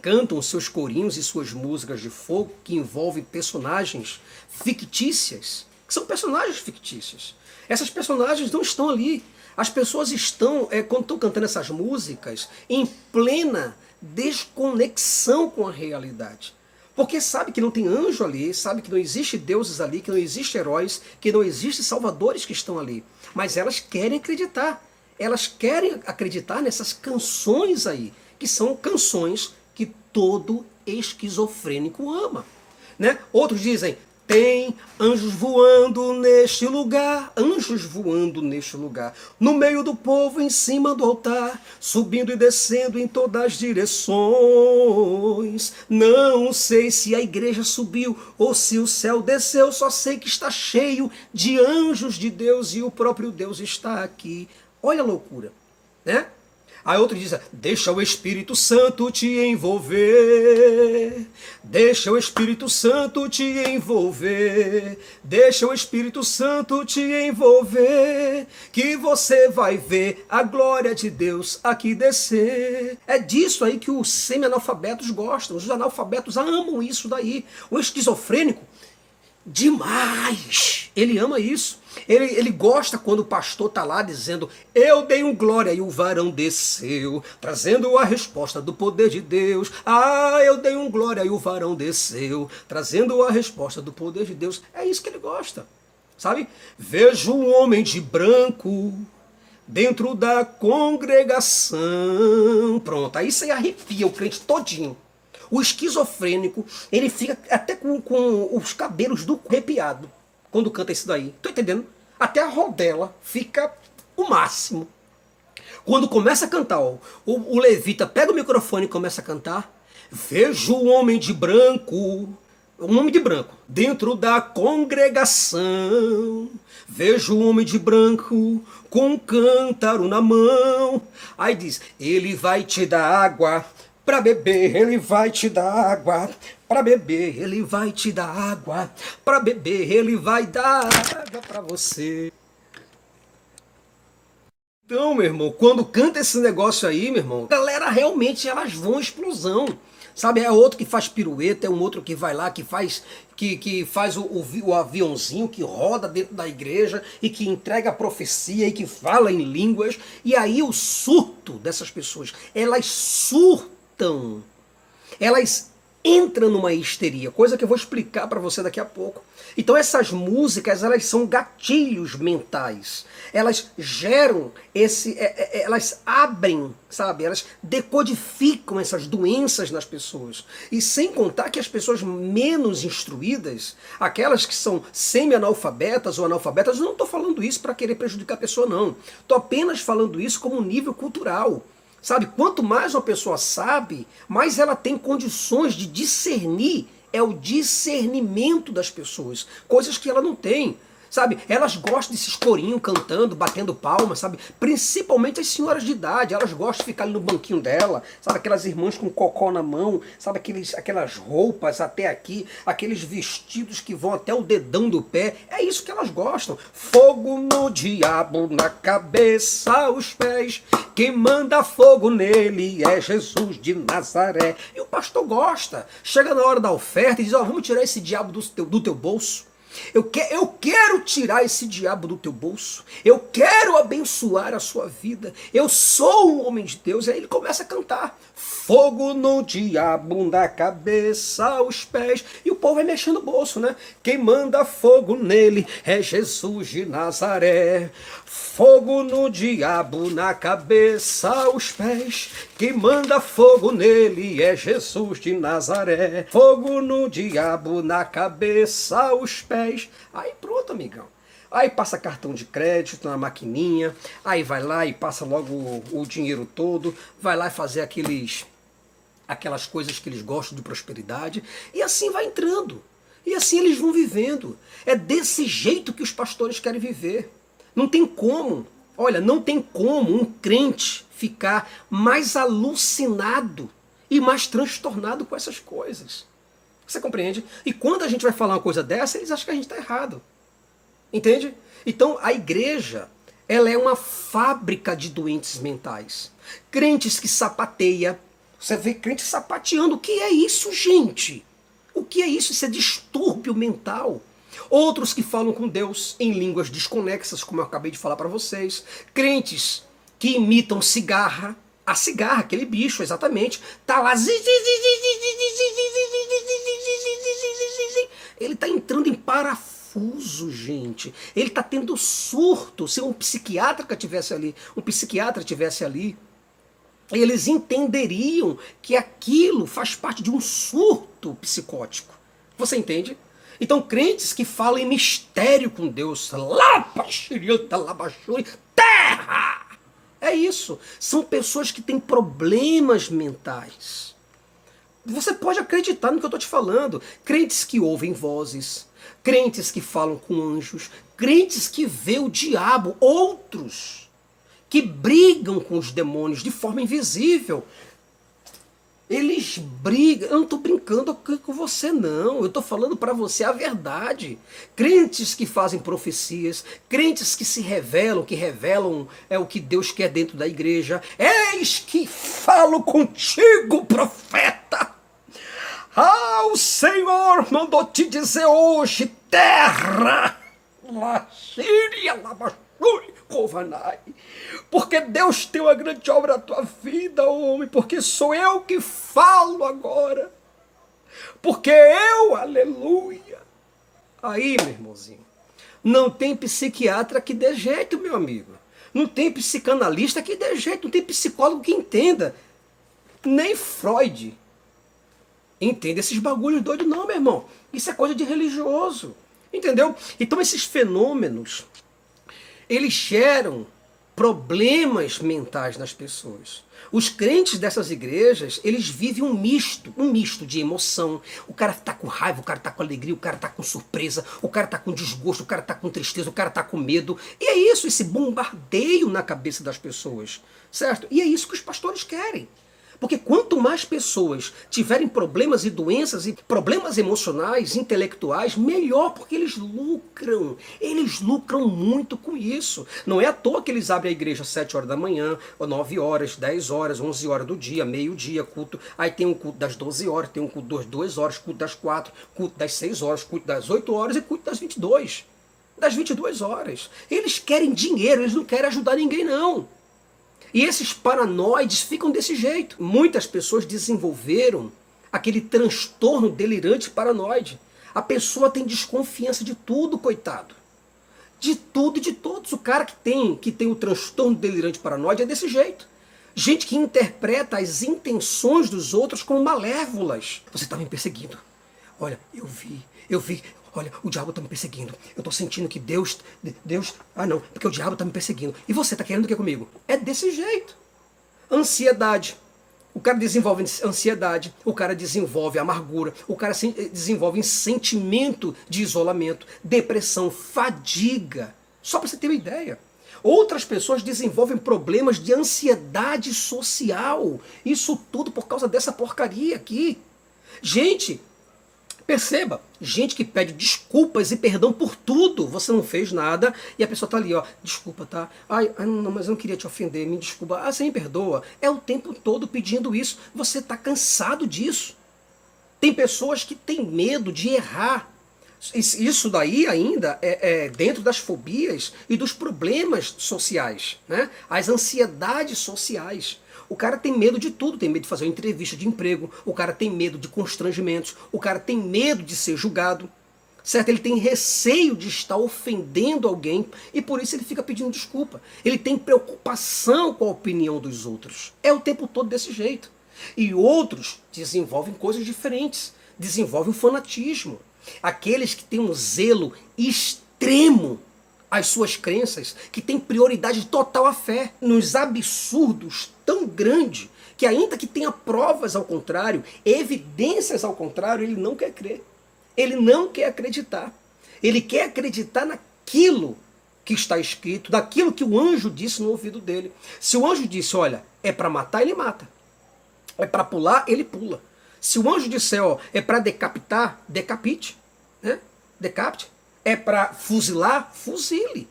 cantam seus corinhos e suas músicas de fogo que envolvem personagens fictícias, que são personagens fictícios. Essas personagens não estão ali. As pessoas estão, quando estão cantando essas músicas, em plena desconexão com a realidade. Porque sabe que não tem anjo ali, sabe que não existe deuses ali, que não existe heróis, que não existe salvadores que estão ali. Mas elas querem acreditar. Elas querem acreditar nessas canções aí, que são canções que todo esquizofrênico ama. Né? Outros dizem: tem anjos voando neste lugar, anjos voando neste lugar, no meio do povo, em cima do altar, subindo e descendo em todas as direções. Não sei se a igreja subiu ou se o céu desceu, só sei que está cheio de anjos de Deus e o próprio Deus está aqui. Olha a loucura, né? Aí outro diz: deixa o Espírito Santo te envolver. Deixa o Espírito Santo te envolver. Deixa o Espírito Santo te envolver, que você vai ver a glória de Deus aqui descer. É disso aí que os semi-analfabetos gostam. Os analfabetos amam isso daí. O esquizofrênico, demais! Ele ama isso. Ele gosta quando o pastor está lá dizendo: eu dei um glória e o varão desceu, trazendo a resposta do poder de Deus. Ah, eu dei um glória e o varão desceu, trazendo a resposta do poder de Deus. É isso que ele gosta, sabe? Vejo um homem de branco dentro da congregação. Pronto, aí você arrepia o crente todinho. O esquizofrênico, ele fica até com os cabelos do arrepiado quando canta isso daí. Tô entendendo? Até a rodela fica o máximo. Quando começa a cantar, o levita pega o microfone e começa a cantar. Vejo um homem de branco. um homem de branco. Dentro da congregação, vejo um homem de branco com um cântaro na mão. Aí diz, ele vai te dar água pra beber, ele vai te dar água pra beber, ele vai te dar água pra beber, ele vai dar água pra você. Então, meu irmão, quando canta esse negócio aí, meu irmão, a galera realmente elas vão à explosão. Sabe, é outro que faz pirueta, é um outro que vai lá, que faz o aviãozinho, que roda dentro da igreja e que entrega a profecia e que fala em línguas. E aí o surto dessas pessoas, elas surtam, elas entram numa histeria, coisa que eu vou explicar para você daqui a pouco. Então essas músicas, elas são gatilhos mentais. Elas geram elas abrem, sabe? Elas decodificam essas doenças nas pessoas. E sem contar que as pessoas menos instruídas, aquelas que são semi-analfabetas ou analfabetas, eu não estou falando isso para querer prejudicar a pessoa, não. Estou apenas falando isso como nível cultural. Sabe, quanto mais uma pessoa sabe, mais ela tem condições de discernir, é o discernimento das pessoas, coisas que ela não tem. Sabe, elas gostam desses corinhos cantando, batendo palmas, sabe? Principalmente as senhoras de idade, elas gostam de ficar ali no banquinho dela, sabe? Aquelas irmãs com cocó na mão, sabe? Aquelas roupas até aqui, aqueles vestidos que vão até o dedão do pé. É isso que elas gostam. Fogo no diabo, na cabeça, aos pés. Quem manda fogo nele é Jesus de Nazaré. E o pastor gosta. Chega na hora da oferta e diz, ó, vamos tirar esse diabo do teu bolso. Eu quero tirar esse diabo do teu bolso. Eu quero abençoar a sua vida. Eu sou um homem de Deus. Aí ele começa a cantar. Fogo no diabo, da cabeça aos pés. E o povo vai mexendo no bolso, né? Quem manda fogo nele é Jesus de Nazaré. Fogo no diabo, na cabeça aos pés. Quem manda fogo nele é Jesus de Nazaré. Fogo no diabo, na cabeça aos pés. Aí pronto, amigão. Aí passa cartão de crédito na maquininha, aí vai lá e passa logo o dinheiro todo, vai lá fazer aquelas coisas que eles gostam de prosperidade, e assim vai entrando. E assim eles vão vivendo. É desse jeito que os pastores querem viver. Não tem como, olha, não tem como um crente ficar mais alucinado e mais transtornado com essas coisas. Você compreende? E quando a gente vai falar uma coisa dessa, eles acham que a gente está errado. Entende? Então a igreja, ela é uma fábrica de doentes mentais. Crentes que sapateia. Você vê crente sapateando. O que é isso, gente? O que é isso? Isso é distúrbio mental. Outros que falam com Deus em línguas desconexas, como eu acabei de falar para vocês. Crentes que imitam cigarra. A cigarra, aquele bicho, exatamente. Tá lá. Ele está entrando em parafuso, gente. Ele está tendo surto. Se um psiquiatra tivesse ali, eles entenderiam que aquilo faz parte de um surto psicótico. Você entende? Então, crentes que falam em mistério com Deus, terra! É isso. São pessoas que têm problemas mentais. Você pode acreditar no que eu estou te falando. Crentes que ouvem vozes, crentes que falam com anjos, crentes que vê o diabo, outros que brigam com os demônios de forma invisível. Eles brigam. Eu não estou brincando com você, não. Eu estou falando para você a verdade. Crentes que fazem profecias, crentes que se revelam, é o que Deus quer dentro da igreja. Eis que falo contigo, profeta. Ah, o Senhor mandou te dizer hoje, terra, porque Deus tem uma grande obra na tua vida, homem, porque sou eu que falo agora, porque eu, aleluia. Aí, meu irmãozinho, não tem psiquiatra que dê jeito, meu amigo, não tem psicanalista que dê jeito, não tem psicólogo que entenda, nem Freud entende esses bagulhos doidos não, meu irmão, isso é coisa de religioso, entendeu? Então esses fenômenos, eles geram problemas mentais nas pessoas. Os crentes dessas igrejas, eles vivem um misto de emoção. O cara tá com raiva, o cara tá com alegria, o cara tá com surpresa, o cara tá com desgosto, o cara tá com tristeza, o cara tá com medo. E é isso, esse bombardeio na cabeça das pessoas, certo? E é isso que os pastores querem. Porque quanto mais pessoas tiverem problemas e doenças e problemas emocionais, intelectuais, melhor, porque eles lucram. Eles lucram muito com isso. Não é à toa que eles abrem a igreja às 7 horas da manhã, ou 9 horas, 10 horas, 11 horas do dia, meio-dia, culto. Aí tem um culto das 12 horas, tem um culto das 2 horas, culto das 4, culto das 6 horas, culto das 8 horas e culto das 22. Das 22 horas. Eles querem dinheiro, eles não querem ajudar ninguém, não. E esses paranoides ficam desse jeito. Muitas pessoas desenvolveram aquele transtorno delirante paranoide. A pessoa tem desconfiança de tudo, coitado. De tudo e de todos. O cara que tem o transtorno delirante paranoide é desse jeito. Gente que interpreta as intenções dos outros como malévolas. Você está me perseguindo. Olha, eu vi. Olha, o diabo está me perseguindo. Eu estou sentindo que Deus... Ah, não, porque o diabo está me perseguindo. E você está querendo o que comigo? É desse jeito. Ansiedade. O cara desenvolve ansiedade, o cara desenvolve amargura, o cara desenvolve sentimento de isolamento, depressão, fadiga. Só para você ter uma ideia. Outras pessoas desenvolvem problemas de ansiedade social. Isso tudo por causa dessa porcaria aqui. Gente... Perceba, gente que pede desculpas e perdão por tudo. Você não fez nada e a pessoa está ali, ó, desculpa, tá? Ai, não, mas eu não queria te ofender, me desculpa. Ah, você me perdoa. É o tempo todo pedindo isso. Você está cansado disso. Tem pessoas que têm medo de errar. Isso daí ainda é dentro das fobias e dos problemas sociais, né? As ansiedades sociais. O cara tem medo de tudo, tem medo de fazer uma entrevista de emprego, o cara tem medo de constrangimentos, o cara tem medo de ser julgado, certo? Ele tem receio de estar ofendendo alguém e por isso ele fica pedindo desculpa. Ele tem preocupação com a opinião dos outros. É o tempo todo desse jeito. E outros desenvolvem coisas diferentes, desenvolvem o fanatismo. Aqueles que têm um zelo extremo às suas crenças, que têm prioridade total à fé, nos absurdos tão grande, que ainda que tenha provas ao contrário, evidências ao contrário, ele não quer crer. Ele não quer acreditar. Ele quer acreditar naquilo que está escrito, daquilo que o anjo disse no ouvido dele. Se o anjo disse, olha, é para matar, ele mata. É para pular, ele pula. Se o anjo disser, ó, é para decapitar, decapite. Né? Decapite. É para fuzilar, fuzile.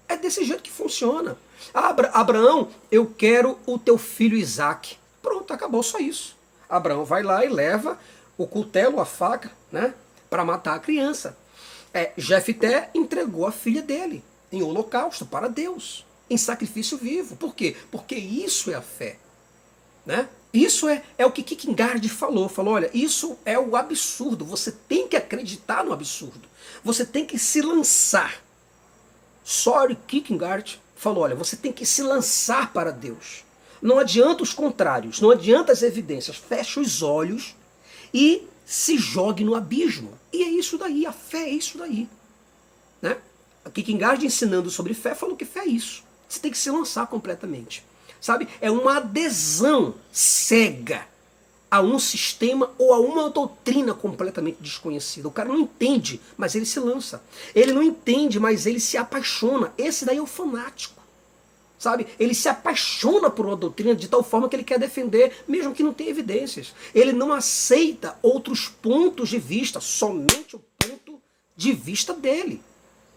É desse jeito que funciona. Abraão, eu quero o teu filho Isaque. Pronto, acabou, só isso. Abraão vai lá e leva o cutelo, a faca, né, para matar a criança. Jefté entregou a filha dele em holocausto para Deus, em sacrifício vivo. Por quê? Porque isso é a fé. Né? Isso é o que Kierkegaard falou. Falou, olha, isso é o absurdo. Você tem que acreditar no absurdo. Você tem que se lançar. Soren Kierkegaard falou, olha, você tem que se lançar para Deus. Não adianta os contrários, não adianta as evidências. Feche os olhos e se jogue no abismo. E é isso daí, a fé é isso daí. Né? A Kierkegaard ensinando sobre fé falou que fé é isso. Você tem que se lançar completamente. Sabe? É uma adesão cega a um sistema ou a uma doutrina completamente desconhecida. O cara não entende, mas ele se lança. Ele não entende, mas ele se apaixona. Esse daí é o fanático. Sabe? Ele se apaixona por uma doutrina de tal forma que ele quer defender, mesmo que não tenha evidências. Ele não aceita outros pontos de vista, somente o ponto de vista dele.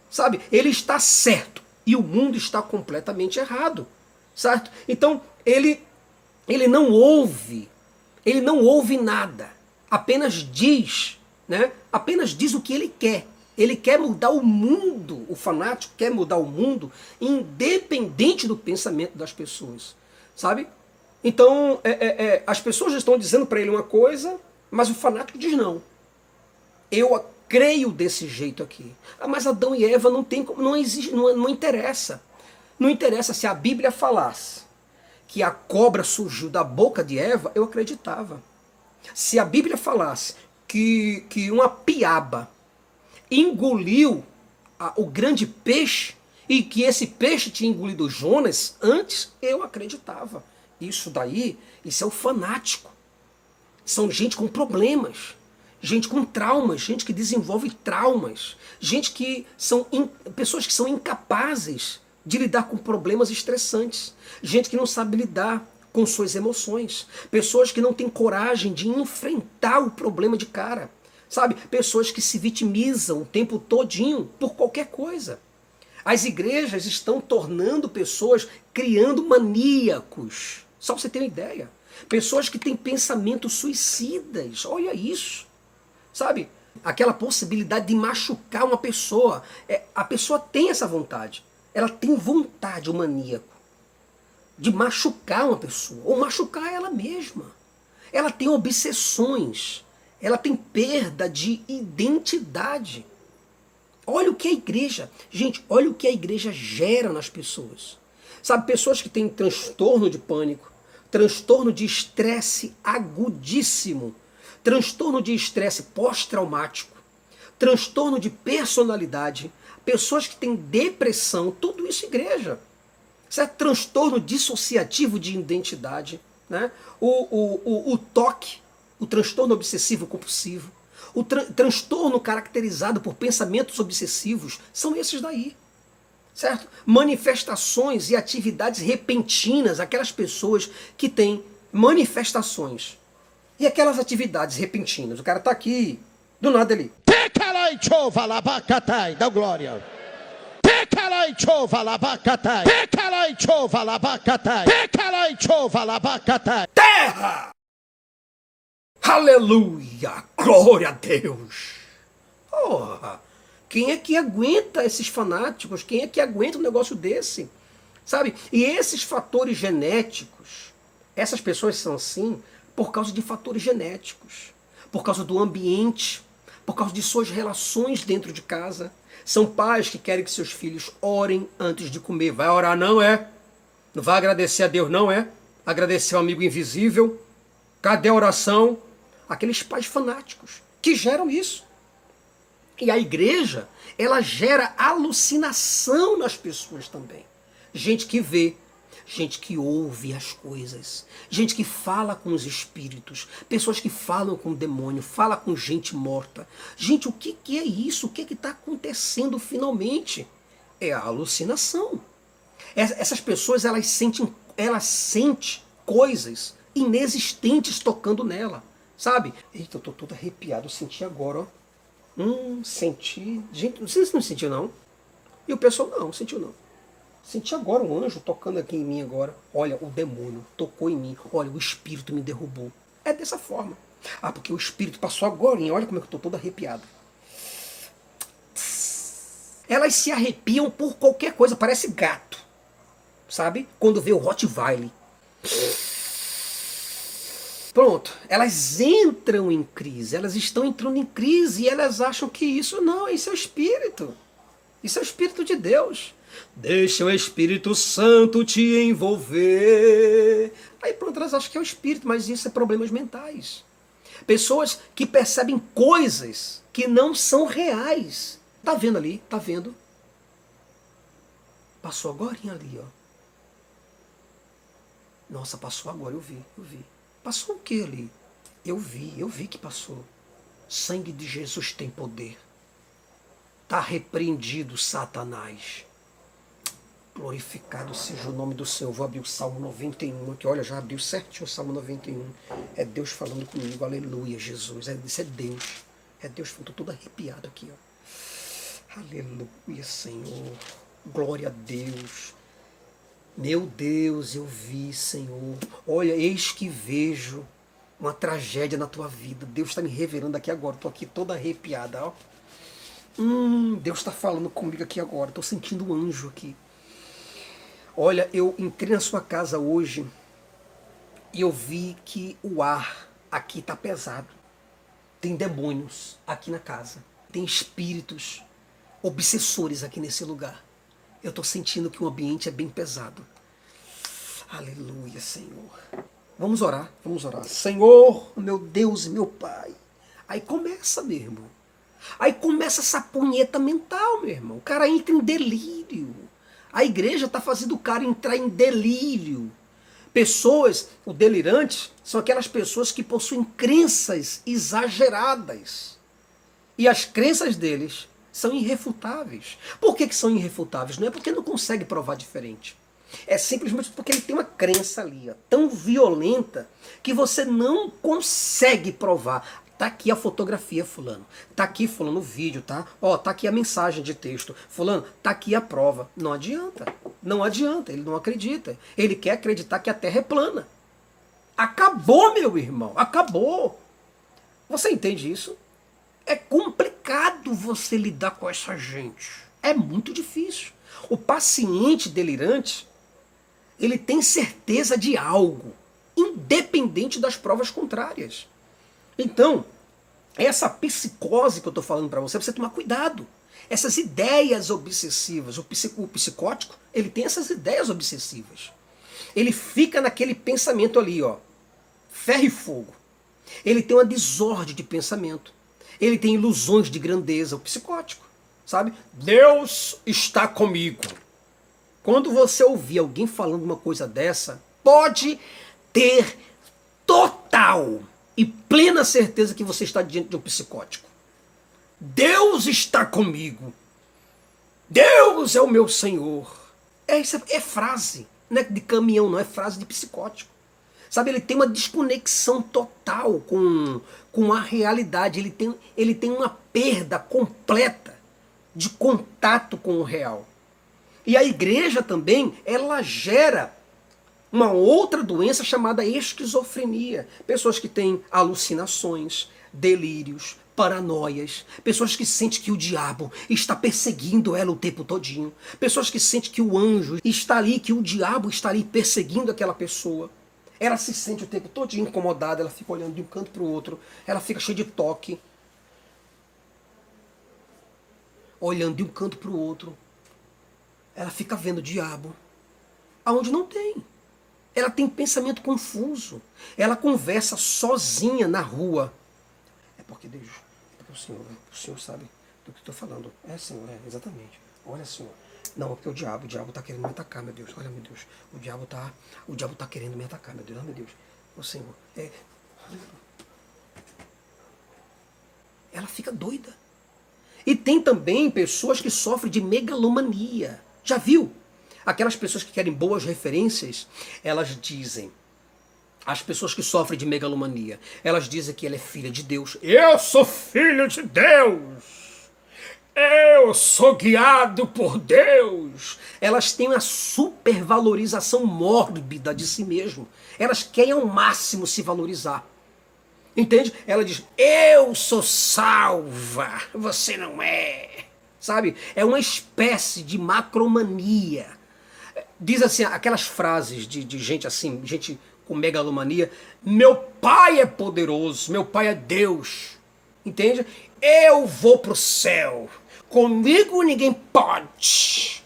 Sabe? Ele está certo e o mundo está completamente errado. Certo? Então, ele não ouve nada, apenas diz, né? Apenas diz o que ele quer. Ele quer mudar o mundo, o fanático quer mudar o mundo, independente do pensamento das pessoas, sabe? Então, as pessoas estão dizendo para ele uma coisa, mas o fanático diz não. Eu creio desse jeito aqui. Mas Adão e Eva não tem, não existe, não interessa. Não interessa se a Bíblia falasse que a cobra surgiu da boca de Eva, eu acreditava. Se a Bíblia falasse que uma piaba engoliu o grande peixe, E que esse peixe tinha engolido Jonas, antes eu acreditava. Isso é o fanático. São gente com problemas, gente com traumas, gente que desenvolve traumas, pessoas que são incapazes de lidar com problemas estressantes, gente que não sabe lidar com suas emoções, pessoas que não têm coragem de enfrentar o problema de cara, sabe? Pessoas que se vitimizam o tempo todinho por qualquer coisa. As igrejas estão tornando pessoas, criando maníacos. Só para você ter uma ideia. Pessoas que têm pensamentos suicidas. Olha isso. Sabe? Aquela possibilidade de machucar uma pessoa. A pessoa tem essa vontade. Ela tem vontade, o maníaco, de machucar uma pessoa. Ou machucar ela mesma. Ela tem obsessões. Ela tem perda de identidade. Olha o que a igreja... Gente, olha o que a igreja gera nas pessoas. Sabe, pessoas que têm transtorno de pânico, transtorno de estresse agudíssimo, transtorno de estresse pós-traumático, transtorno de personalidade, pessoas que têm depressão, tudo isso igreja. Certo? Transtorno dissociativo de identidade, né? O TOC, o transtorno obsessivo compulsivo, o transtorno caracterizado por pensamentos obsessivos, são esses daí. Certo? Manifestações e atividades repentinas, aquelas pessoas que têm manifestações. E aquelas atividades repentinas, o cara está aqui, do nada ele... Dá glória. Terra! Aleluia! Glória a Deus! Porra! Quem é que aguenta esses fanáticos? Quem é que aguenta um negócio desse? Sabe? E esses fatores genéticos, essas pessoas são assim por causa de fatores genéticos, por causa do ambiente, por causa de suas relações dentro de casa. São pais que querem que seus filhos orem antes de comer. Vai orar não é? Não vai agradecer a Deus não é? Agradecer ao amigo invisível? Cadê a oração? Aqueles pais fanáticos que geram isso. E a igreja, ela gera alucinação nas pessoas também. Gente que vê, gente que ouve as coisas, gente que fala com os espíritos, pessoas que falam com o demônio, fala com gente morta. Gente, o que é isso? O que está acontecendo finalmente? É a alucinação. Essas pessoas, elas sentem coisas inexistentes tocando nela, sabe? Eita, eu tô todo arrepiado, eu senti agora, ó. Senti. Gente, vocês não sentiu não? E o pessoal não sentiu não. Senti agora um anjo tocando aqui em mim agora. Olha, o demônio tocou em mim. Olha, o espírito me derrubou. É dessa forma. Ah, porque o espírito passou agora, hein? Olha como é que eu tô todo arrepiado. Elas se arrepiam por qualquer coisa, parece gato. Sabe? Quando vê o Rottweiler. Pronto, elas entram em crise, elas estão entrando em crise e elas acham que isso é o Espírito. Isso é o Espírito de Deus. Deixa o Espírito Santo te envolver. Aí pronto, elas acham que é o Espírito, mas isso é problemas mentais. Pessoas que percebem coisas que não são reais. Tá vendo ali? Tá vendo? Passou agora ali, ó. Nossa, passou agora, eu vi. Passou o que ali? Eu vi que passou. Sangue de Jesus tem poder. Está repreendido, Satanás. Glorificado seja o nome do Senhor. Vou abrir o Salmo 91 aqui. Olha, já abriu certinho o Salmo 91. É Deus falando comigo. Aleluia, Jesus. Isso é Deus. É Deus falando. Estou todo arrepiado aqui, ó. Aleluia, Senhor. Glória a Deus. Meu Deus, eu vi, Senhor. Olha, eis que vejo uma tragédia na tua vida. Deus está me revelando aqui agora. Estou aqui toda arrepiada, ó. Deus está falando comigo aqui agora. Estou sentindo um anjo aqui. Olha, eu entrei na sua casa hoje e eu vi que o ar aqui está pesado. Tem demônios aqui na casa. Tem espíritos obsessores aqui nesse lugar. Eu estou sentindo que o ambiente é bem pesado. Aleluia, Senhor. Vamos orar. Senhor, meu Deus e meu Pai. Aí começa, meu irmão. Aí começa essa punheta mental, meu irmão. O cara entra em delírio. A igreja está fazendo o cara entrar em delírio. Pessoas, o delirante, são aquelas pessoas que possuem crenças exageradas. E as crenças deles são irrefutáveis. Por que são irrefutáveis? Não é porque não consegue provar diferente. É simplesmente porque ele tem uma crença ali, ó, tão violenta, que você não consegue provar. Tá aqui a fotografia, fulano. Tá aqui, fulano, o vídeo, tá? Ó, tá aqui a mensagem de texto. Fulano, tá aqui a prova. Não adianta. Não adianta. Ele não acredita. Ele quer acreditar que a Terra é plana. Acabou, meu irmão. Acabou. Você entende isso? É complicado você lidar com essa gente. É muito difícil. O paciente delirante, ele tem certeza de algo, independente das provas contrárias. Então, essa psicose que eu estou falando para você, você tomar cuidado. Essas ideias obsessivas, o psicótico, ele tem essas ideias obsessivas. Ele fica naquele pensamento ali, ó, ferro e fogo. Ele tem uma desordem de pensamento. Ele tem ilusões de grandeza, o psicótico, sabe? Deus está comigo. Quando você ouvir alguém falando uma coisa dessa, pode ter total e plena certeza que você está diante de um psicótico. Deus está comigo. Deus é o meu Senhor. É frase, não é de caminhão, não é frase de psicótico. Sabe, ele tem uma desconexão total com a realidade. Ele tem uma perda completa de contato com o real. E a igreja também, ela gera uma outra doença chamada esquizofrenia. Pessoas que têm alucinações, delírios, paranoias. Pessoas que sentem que o diabo está perseguindo ela o tempo todinho. Pessoas que sentem que o anjo está ali, que o diabo está ali perseguindo aquela pessoa. Ela se sente o tempo todinho incomodada, ela fica olhando de um canto para o outro, ela fica cheia de toque. Olhando de um canto para o outro. Ela fica vendo o diabo. Aonde não tem. Ela tem pensamento confuso. Ela conversa sozinha na rua. É porque Deus, é porque o senhor sabe do que estou falando. É, Senhor, exatamente. Olha, Senhor. Não, é porque o diabo está querendo me atacar, meu Deus. Olha, meu Deus. O diabo tá querendo me atacar, meu Deus. Olha, meu Deus. O Senhor. Ela fica doida. E tem também pessoas que sofrem de megalomania. Já viu? Aquelas pessoas que querem boas referências, elas dizem, as pessoas que sofrem de megalomania, elas dizem que ela é filha de Deus. Eu sou filho de Deus. Eu sou guiado por Deus. Elas têm uma supervalorização mórbida de si mesmo. Elas querem ao máximo se valorizar. Entende? Ela diz, eu sou salva, você não é. Sabe? É uma espécie de macromania. Diz assim, aquelas frases de gente assim, gente com megalomania. Meu pai é poderoso, meu pai é Deus. Entende? Eu vou pro céu. Comigo ninguém pode.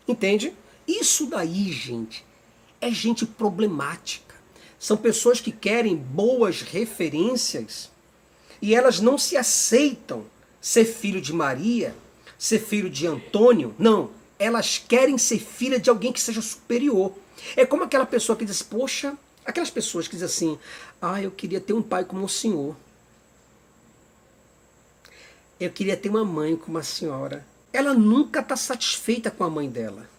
Entende? Isso daí, gente, é gente problemática. São pessoas que querem boas referências e elas não se aceitam ser filho de Maria, ser filho de Antônio. Não, elas querem ser filha de alguém que seja superior. É como aquela pessoa que diz, poxa, aquelas pessoas que dizem assim, eu queria ter um pai como o senhor. Eu queria ter uma mãe como a senhora. Ela nunca está satisfeita com a mãe dela.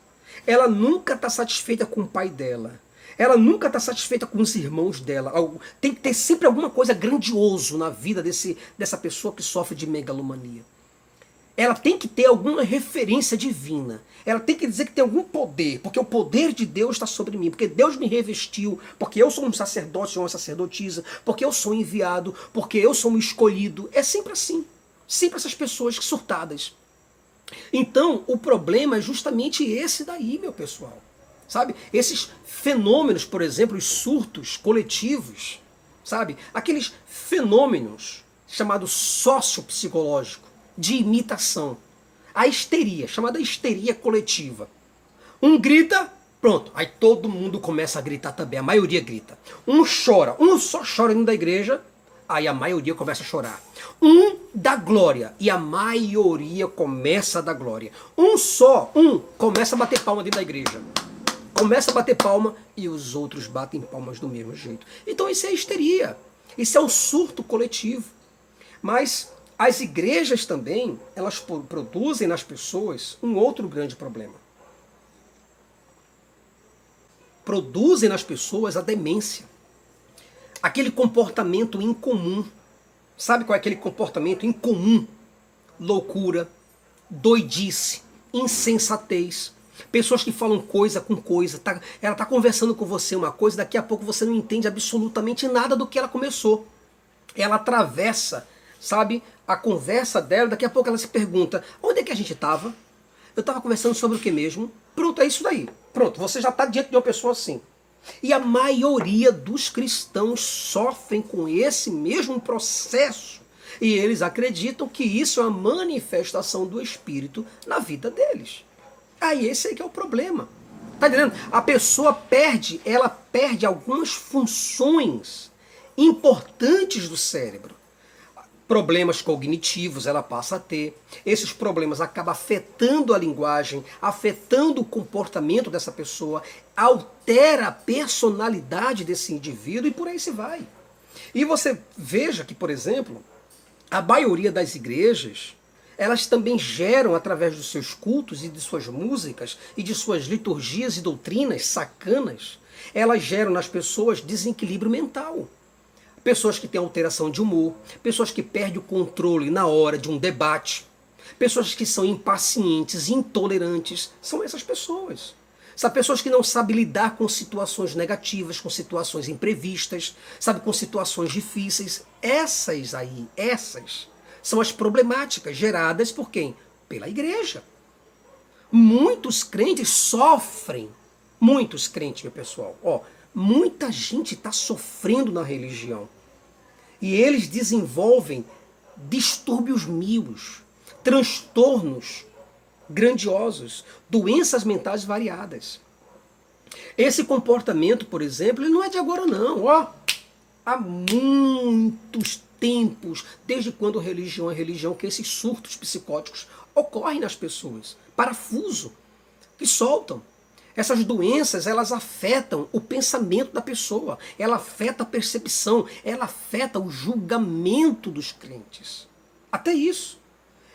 Ela nunca está satisfeita com o pai dela. Ela nunca está satisfeita com os irmãos dela. Tem que ter sempre alguma coisa grandioso na vida dessa pessoa que sofre de megalomania. Ela tem que ter alguma referência divina. Ela tem que dizer que tem algum poder, porque o poder de Deus está sobre mim, porque Deus me revestiu, porque eu sou um sacerdote ou uma sacerdotisa, porque eu sou enviado, porque eu sou um escolhido. É sempre assim. Sempre essas pessoas surtadas. Então, o problema é justamente esse daí, meu pessoal. Sabe? Esses fenômenos, por exemplo, os surtos coletivos, sabe? Aqueles fenômenos chamados sociopsicológico, de imitação. A histeria, chamada histeria coletiva. Um grita, pronto, aí todo mundo começa a gritar também, a maioria grita. Um chora, um só chora dentro da igreja, Aí a maioria começa a chorar. Um dá glória e a maioria começa a dar glória. Um começa a bater palma dentro da igreja. Começa a bater palma e os outros batem palmas do mesmo jeito. Então isso é histeria. Isso é um surto coletivo. Mas as igrejas também, elas produzem nas pessoas um outro grande problema. Produzem nas pessoas a demência. Aquele comportamento incomum. Sabe qual é aquele comportamento incomum? Loucura, doidice, insensatez. Pessoas que falam coisa com coisa. Ela está conversando com você uma coisa, daqui a pouco você não entende absolutamente nada do que ela começou. Ela atravessa, sabe, a conversa dela, daqui a pouco ela se pergunta, onde é que a gente estava? Eu estava conversando sobre o que mesmo? Pronto, é isso daí. Pronto, você já está diante de uma pessoa assim. E a maioria dos cristãos sofrem com esse mesmo processo. E eles acreditam que isso é uma manifestação do Espírito na vida deles. Aí esse aí que é o problema. Tá entendendo? A pessoa perde algumas funções importantes do cérebro. Problemas cognitivos ela passa a ter. Esses problemas acabam afetando a linguagem, afetando o comportamento dessa pessoa, altera a personalidade desse indivíduo e por aí se vai. E você veja que, por exemplo, a maioria das igrejas, elas também geram, através dos seus cultos e de suas músicas e de suas liturgias e doutrinas sacanas, elas geram nas pessoas desequilíbrio mental. Pessoas que têm alteração de humor, pessoas que perdem o controle na hora de um debate, pessoas que são impacientes, intolerantes, são essas pessoas. São pessoas que não sabem lidar com situações negativas, com situações imprevistas, sabe, com situações difíceis. Essas são as problemáticas geradas por quem? Pela igreja. Muitos crentes sofrem, muitos crentes, meu pessoal, muita gente está sofrendo na religião. E eles desenvolvem distúrbios mil, transtornos grandiosos, doenças mentais variadas. Esse comportamento, por exemplo, ele não é de agora não. Há muitos tempos, desde quando religião é religião, que esses surtos psicóticos ocorrem nas pessoas. Parafuso, que soltam. Essas doenças, elas afetam o pensamento da pessoa, ela afeta a percepção, ela afeta o julgamento dos crentes. Até isso.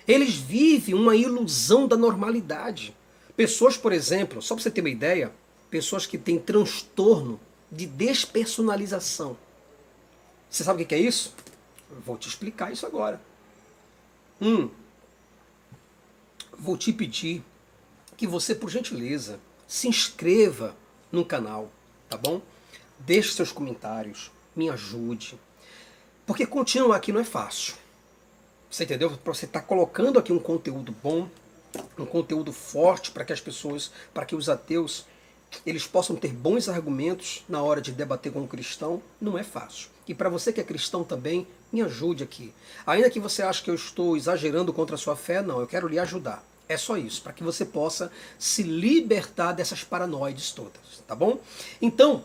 Eles vivem uma ilusão da normalidade. Pessoas, por exemplo, só para você ter uma ideia, pessoas que têm transtorno de despersonalização. Você sabe o que é isso? Eu vou te explicar isso agora. Vou te pedir que você, por gentileza, se inscreva no canal, tá bom? Deixe seus comentários, me ajude. Porque continuar aqui não é fácil. Você entendeu? Você está colocando aqui um conteúdo bom, um conteúdo forte para que as pessoas, para que os ateus, eles possam ter bons argumentos na hora de debater com um cristão, não é fácil. E para você que é cristão também, me ajude aqui. Ainda que você ache que eu estou exagerando contra a sua fé, não, eu quero lhe ajudar. É só isso, para que você possa se libertar dessas paranoides todas, tá bom? Então,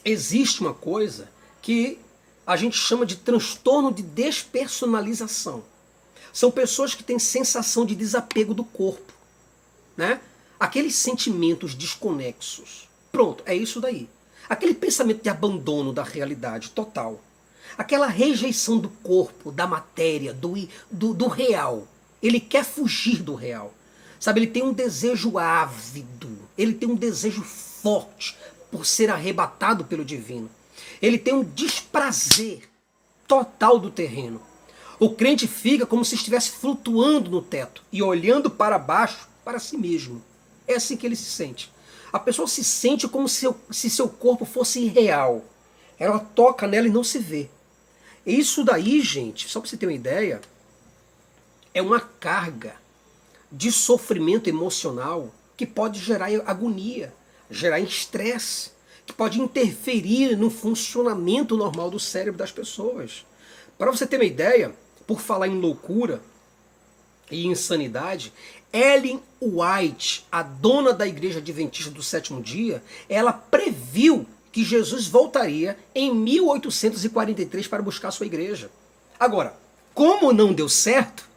existe uma coisa que a gente chama de transtorno de despersonalização. São pessoas que têm sensação de desapego do corpo, né? Aqueles sentimentos desconexos. Pronto, é isso daí. Aquele pensamento de abandono da realidade total. Aquela rejeição do corpo, da matéria, do real. Ele quer fugir do real. Sabe, ele tem um desejo ávido. Ele tem um desejo forte por ser arrebatado pelo divino. Ele tem um desprazer total do terreno. O crente fica como se estivesse flutuando no teto e olhando para baixo, para si mesmo. É assim que ele se sente. A pessoa se sente como se seu corpo fosse irreal. Ela toca nela e não se vê. Isso daí, gente, só para você ter uma ideia, é uma carga de sofrimento emocional que pode gerar agonia, gerar estresse, que pode interferir no funcionamento normal do cérebro das pessoas. Para você ter uma ideia, por falar em loucura e insanidade, Ellen White, a dona da Igreja Adventista do Sétimo Dia, ela previu que Jesus voltaria em 1843 para buscar a sua igreja. Agora, como não deu certo,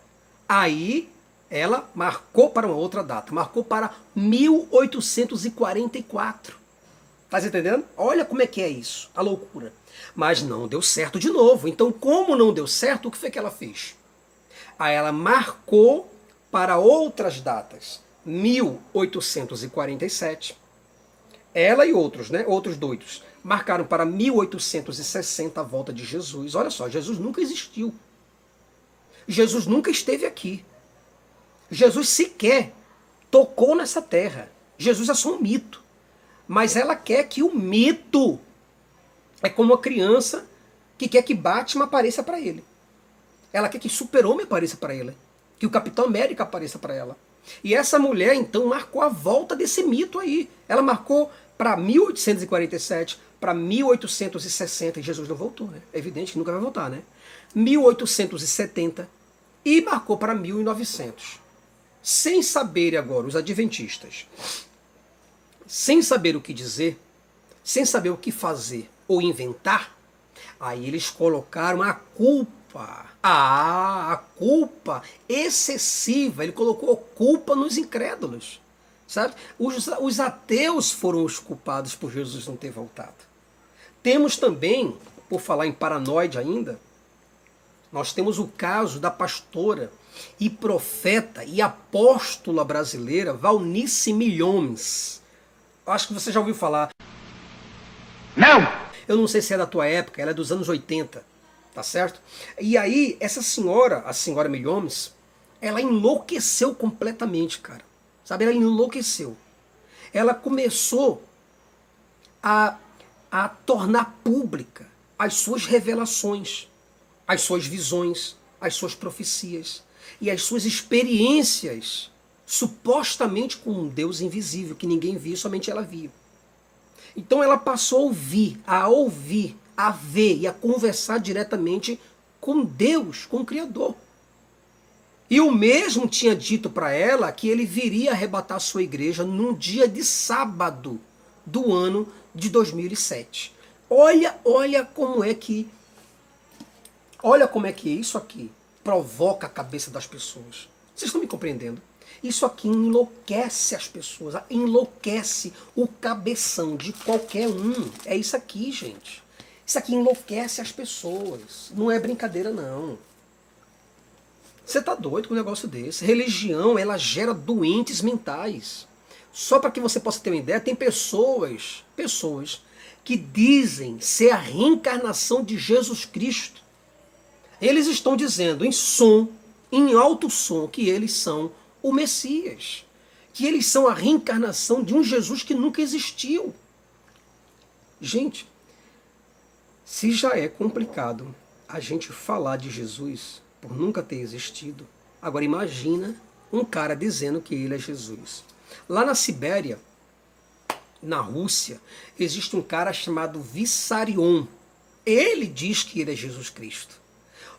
aí ela marcou para uma outra data, marcou para 1844. Tá entendendo? Olha como é que é isso, a loucura. Mas não deu certo de novo. Então, como não deu certo, o que foi que ela fez? Aí ela marcou para outras datas. 1847. Ela e outros, né? Outros doidos. Marcaram para 1860 a volta de Jesus. Olha só, Jesus nunca existiu. Jesus nunca esteve aqui. Jesus sequer tocou nessa terra. Jesus é só um mito. Mas ela quer que o mito é como uma criança que quer que Batman apareça para ele. Ela quer que Super-Homem apareça para ela. Que o Capitão América apareça para ela. E essa mulher, então, marcou a volta desse mito aí. Ela marcou para 1847, para 1860, e Jesus não voltou, né? É evidente que nunca vai voltar, né? 1870 e marcou para 1900. Sem saber agora, os adventistas, sem saber o que dizer, sem saber o que fazer ou inventar, aí eles colocaram a culpa. A culpa excessiva. Ele colocou culpa nos incrédulos. Sabe? Os ateus foram os culpados por Jesus não ter voltado. Temos também, por falar em paranoide ainda, nós temos o caso da pastora e profeta e apóstola brasileira Valnice Milhomes. Acho que você já ouviu falar. Não! Eu não sei se é da tua época, ela é dos anos 80, tá certo? E aí, essa senhora, a senhora Milhomes, ela enlouqueceu completamente, cara. Sabe, ela enlouqueceu. Ela começou a tornar pública as suas revelações, as suas visões, as suas profecias e as suas experiências, supostamente com um Deus invisível, que ninguém via, somente ela via. Então ela passou a ouvir, a ver e a conversar diretamente com Deus, com o Criador. E o mesmo tinha dito para ela que ele viria arrebatar sua igreja num dia de sábado do ano de 2007. Olha como é que isso aqui provoca a cabeça das pessoas. Vocês estão me compreendendo? Isso aqui enlouquece as pessoas, enlouquece o cabeção de qualquer um. É isso aqui, gente. Isso aqui enlouquece as pessoas. Não é brincadeira, não. Você tá doido com um negócio desse? Religião, ela gera doentes mentais. Só para que você possa ter uma ideia, tem pessoas que dizem ser a reencarnação de Jesus Cristo. Eles estão dizendo em alto som, que eles são o Messias. Que eles são a reencarnação de um Jesus que nunca existiu. Gente, se já é complicado a gente falar de Jesus por nunca ter existido, agora imagina um cara dizendo que ele é Jesus. Lá na Sibéria, na Rússia, existe um cara chamado Vissarion. Ele diz que ele é Jesus Cristo.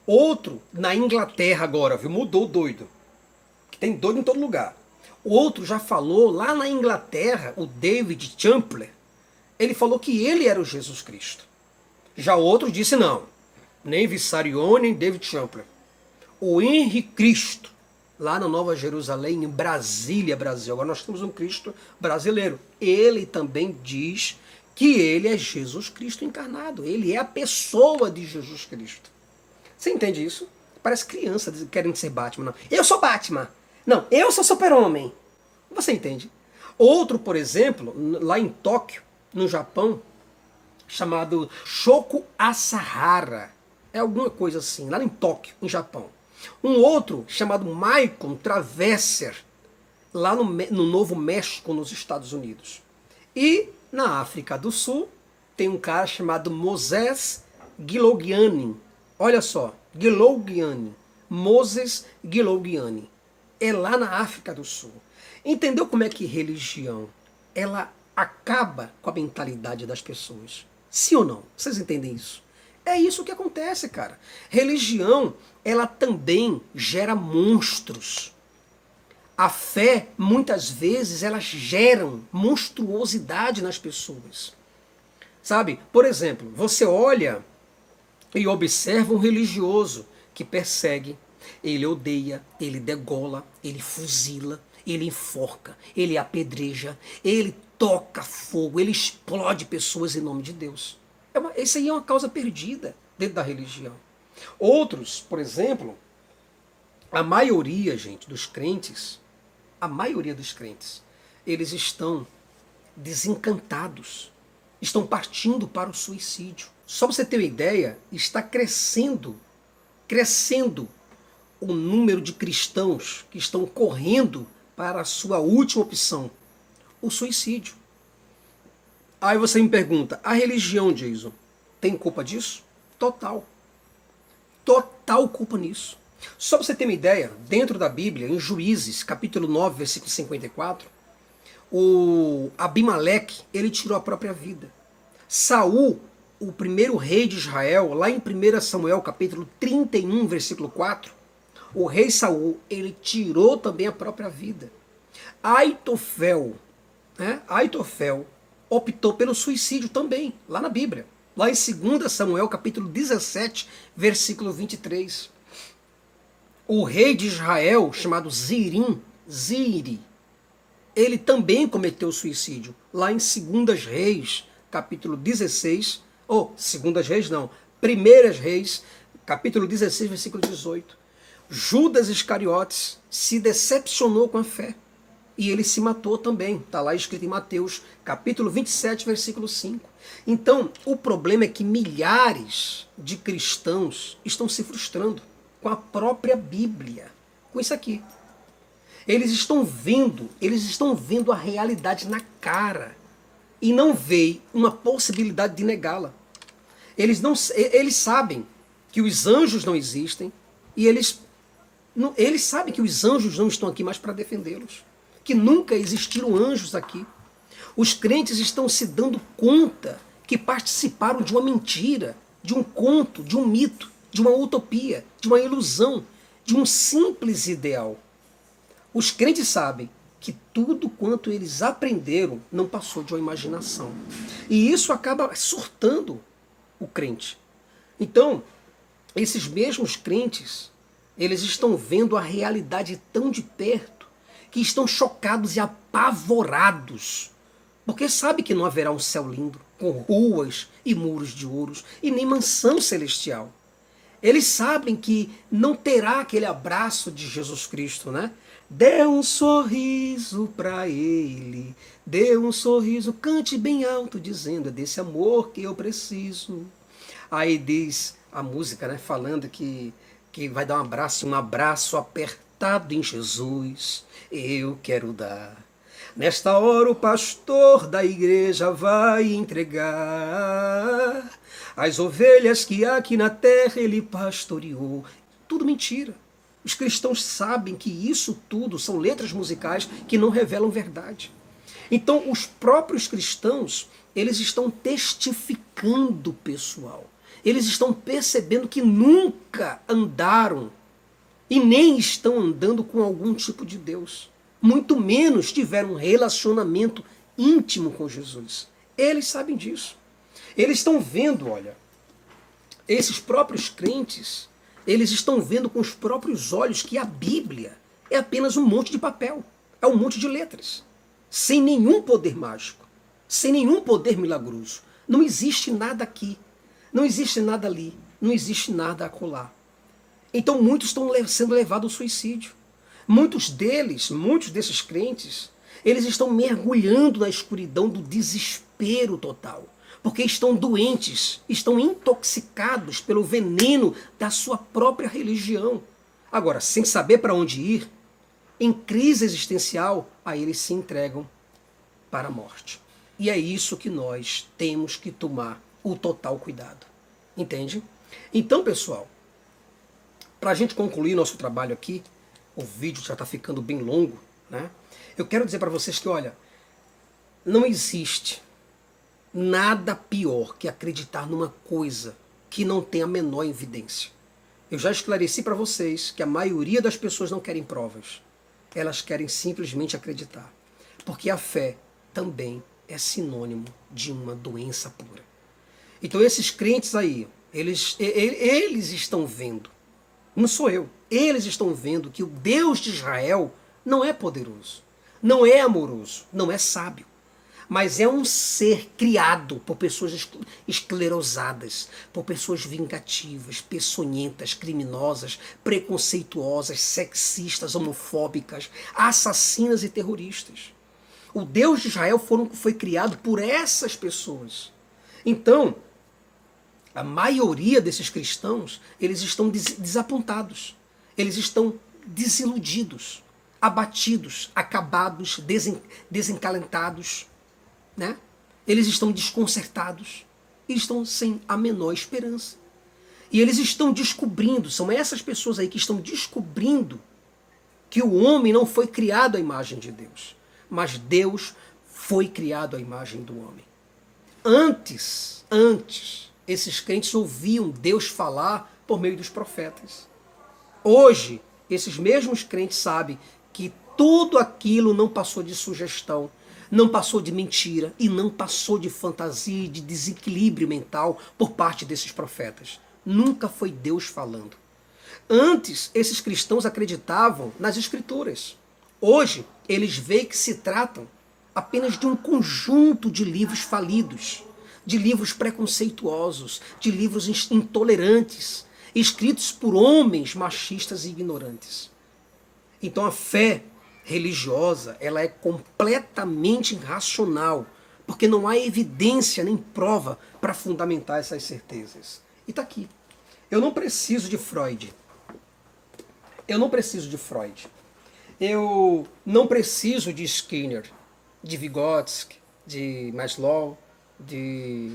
Outro, na Inglaterra agora, viu? Mudou o doido. Que tem doido em todo lugar. Outro já falou, lá na Inglaterra, o David Champler, ele falou que ele era o Jesus Cristo. Já outro disse não, nem Vissarion, nem David Champler. O Henri Cristo, lá na Nova Jerusalém, em Brasília, Brasil. Agora nós temos um Cristo brasileiro. Ele também diz que ele é Jesus Cristo encarnado. Ele é a pessoa de Jesus Cristo. Você entende isso? Parece criança querendo ser Batman. Não. Eu sou Batman. Não, eu sou Super-Homem. Você entende? Outro, por exemplo, lá em Tóquio, no Japão, chamado Shoko Asahara. É alguma coisa assim, lá em Tóquio, no Japão. Um outro chamado Michael Traverser, lá no Novo México, nos Estados Unidos. E na África do Sul, tem um cara chamado Moses Gilougiani. Olha só, Gilougiani. Moses Gilougiani. É lá na África do Sul. Entendeu como é que religião, ela acaba com a mentalidade das pessoas? Sim ou não? Vocês entendem isso? É isso que acontece, cara. Religião, ela também gera monstros. A fé, muitas vezes, elas geram monstruosidade nas pessoas. Sabe? Por exemplo, você olha e observa um religioso que persegue, ele odeia, ele degola, ele fuzila, ele enforca, ele apedreja, ele toca fogo, ele explode pessoas em nome de Deus. Isso aí é uma causa perdida dentro da religião. Outros, por exemplo, a maioria, gente, dos crentes, a maioria dos crentes, eles estão desencantados, estão partindo para o suicídio. Só para você ter uma ideia, está crescendo o número de cristãos que estão correndo para a sua última opção, o suicídio. Aí você me pergunta, a religião, Jason, tem culpa disso? Total. Total culpa nisso. Só para você ter uma ideia, dentro da Bíblia, em Juízes, capítulo 9, versículo 54, o Abimeleque, ele tirou a própria vida. Saul, o primeiro rei de Israel, lá em 1 Samuel, capítulo 31, versículo 4, o rei Saul, ele tirou também a própria vida. Aitofel optou pelo suicídio também, lá na Bíblia. Lá em 2 Samuel, capítulo 17, versículo 23. O rei de Israel, chamado Ziri, ele também cometeu suicídio. Lá em 2 Reis, capítulo 16, Primeiras Reis, capítulo 16, versículo 18. Judas Iscariotes se decepcionou com a fé. E ele se matou também. Está lá escrito em Mateus, capítulo 27, versículo 5. Então, o problema é que milhares de cristãos estão se frustrando com a própria Bíblia, com isso aqui. Eles estão vendo a realidade na cara e não veem uma possibilidade de negá-la. Eles sabem que os anjos não existem e eles sabem que os anjos não estão aqui mais para defendê-los, que nunca existiram anjos aqui. Os crentes estão se dando conta que participaram de uma mentira, de um conto, de um mito, de uma utopia, de uma ilusão, de um simples ideal. Os crentes sabem que tudo quanto eles aprenderam não passou de uma imaginação. E isso acaba surtando o crente. Então, esses mesmos crentes, eles estão vendo a realidade tão de perto que estão chocados e apavorados, porque sabe que não haverá um céu lindo, com ruas e muros de ouros, e nem mansão celestial. Eles sabem que não terá aquele abraço de Jesus Cristo, né? Dê um sorriso para ele, dê um sorriso, cante bem alto, dizendo, é desse amor que eu preciso. Aí diz a música, né, falando que vai dar um abraço apertado em Jesus, eu quero dar. Nesta hora o pastor da igreja vai entregar as ovelhas que aqui na terra ele pastoreou. Tudo mentira. Os cristãos sabem que isso tudo são letras musicais que não revelam verdade. Então os próprios cristãos, eles estão testificando, pessoal. Eles estão percebendo que nunca andaram e nem estão andando com algum tipo de Deus. Muito menos tiveram um relacionamento íntimo com Jesus. Eles sabem disso. Eles estão vendo, olha, esses próprios crentes, eles estão vendo com os próprios olhos que a Bíblia é apenas um monte de papel, é um monte de letras, sem nenhum poder mágico, sem nenhum poder milagroso. Não existe nada aqui, não existe nada ali, não existe nada acolá. Então muitos estão sendo levados ao suicídio. Muitos desses crentes, eles estão mergulhando na escuridão do desespero total, porque estão doentes, estão intoxicados pelo veneno da sua própria religião. Agora, sem saber para onde ir, em crise existencial, aí eles se entregam para a morte. E é isso que nós temos que tomar o total cuidado. Entende? Então, pessoal, para a gente concluir nosso trabalho aqui, o vídeo já está ficando bem longo, né? Eu quero dizer para vocês que, olha, não existe nada pior que acreditar numa coisa que não tem a menor evidência. Eu já esclareci para vocês que a maioria das pessoas não querem provas. Elas querem simplesmente acreditar. Porque a fé também é sinônimo de uma doença pura. Então esses crentes aí, eles estão vendo, não sou eu, eles estão vendo que o Deus de Israel não é poderoso, não é amoroso, não é sábio, mas é um ser criado por pessoas esclerosadas, por pessoas vingativas, peçonhentas, criminosas, preconceituosas, sexistas, homofóbicas, assassinas e terroristas. O Deus de Israel foi criado por essas pessoas. Então, a maioria desses cristãos, eles estão desapontados, eles estão desiludidos, abatidos, acabados, desencalentados, né? Eles estão desconcertados e estão sem a menor esperança. E eles estão descobrindo, são essas pessoas aí que estão descobrindo que o homem não foi criado à imagem de Deus, mas Deus foi criado à imagem do homem. Antes, esses crentes ouviam Deus falar por meio dos profetas. Hoje, esses mesmos crentes sabem que tudo aquilo não passou de sugestão, não passou de mentira e não passou de fantasia e de desequilíbrio mental por parte desses profetas. Nunca foi Deus falando. Antes, esses cristãos acreditavam nas Escrituras. Hoje, eles veem que se tratam apenas de um conjunto de livros falidos, de livros preconceituosos, de livros intolerantes, escritos por homens machistas e ignorantes. Então a fé religiosa, ela é completamente irracional, porque não há evidência nem prova para fundamentar essas certezas. E está aqui. Eu não preciso de Freud. Eu não preciso de Freud. Eu não preciso de Skinner, de Vygotsky, de Maslow, de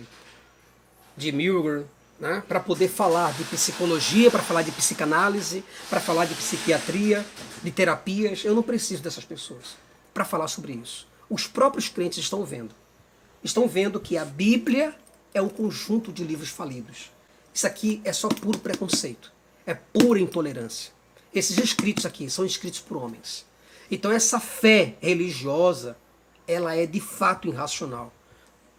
Milgram, né, para poder falar de psicologia, para falar de psicanálise, para falar de psiquiatria, de terapias. Eu não preciso dessas pessoas para falar sobre isso. Os próprios crentes estão vendo que a Bíblia é um conjunto de livros falidos. Isso aqui é só puro preconceito, é pura intolerância. Esses escritos aqui são escritos por homens. Então essa fé religiosa, ela é de fato irracional,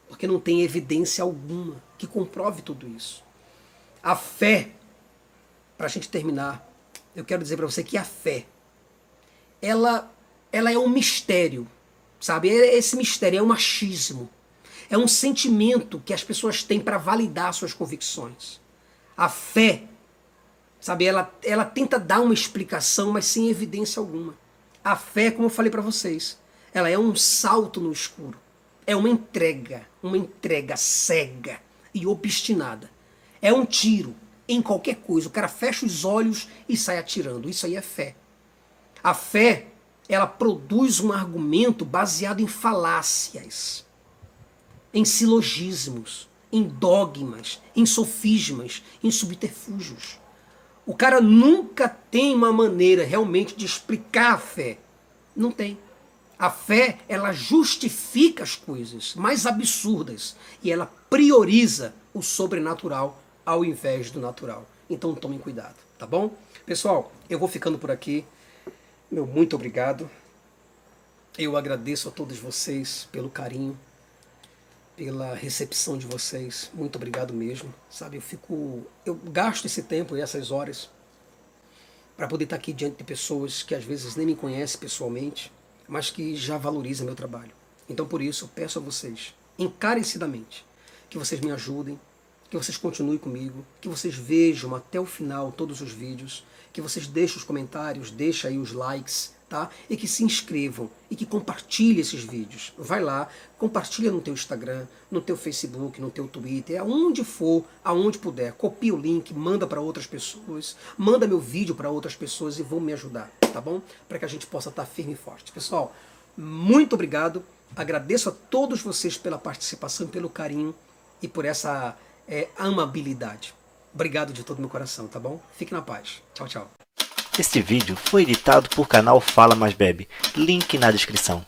porque não tem evidência alguma que comprove tudo isso. A fé, para a gente terminar, eu quero dizer para você que a fé, ela é um mistério, sabe? Esse mistério é um achismo, é um sentimento que as pessoas têm para validar suas convicções. A fé, sabe, ela tenta dar uma explicação, mas sem evidência alguma. A fé, como eu falei para vocês, ela é um salto no escuro. É uma entrega cega e obstinada. É um tiro em qualquer coisa. O cara fecha os olhos e sai atirando. Isso aí é fé. A fé, ela produz um argumento baseado em falácias, em silogismos, em dogmas, em sofismas, em subterfúgios. O cara nunca tem uma maneira realmente de explicar a fé. Não tem. A fé, ela justifica as coisas mais absurdas e ela prioriza o sobrenatural ao invés do natural. Então tomem cuidado, tá bom? Pessoal, eu vou ficando por aqui. Meu muito obrigado. Eu agradeço a todos vocês pelo carinho, pela recepção de vocês. Muito obrigado mesmo. Sabe, eu gasto esse tempo e essas horas para poder estar aqui diante de pessoas que às vezes nem me conhecem pessoalmente, mas que já valorizam meu trabalho. Então por isso eu peço a vocês, encarecidamente, que vocês me ajudem, que vocês continuem comigo, que vocês vejam até o final todos os vídeos, que vocês deixem os comentários, deixem aí os likes, tá? E que se inscrevam e que compartilhem esses vídeos. Vai lá, compartilha no teu Instagram, no teu Facebook, no teu Twitter, aonde for, aonde puder. Copia o link, manda para outras pessoas, manda meu vídeo para outras pessoas e vão me ajudar, tá bom? Para que a gente possa estar firme e forte. Pessoal, muito obrigado. Agradeço a todos vocês pela participação, pelo carinho e por essa amabilidade. Obrigado de todo o meu coração, tá bom? Fique na paz. Tchau, tchau. Este vídeo foi editado por canal Fala Mais Bebe. Link na descrição.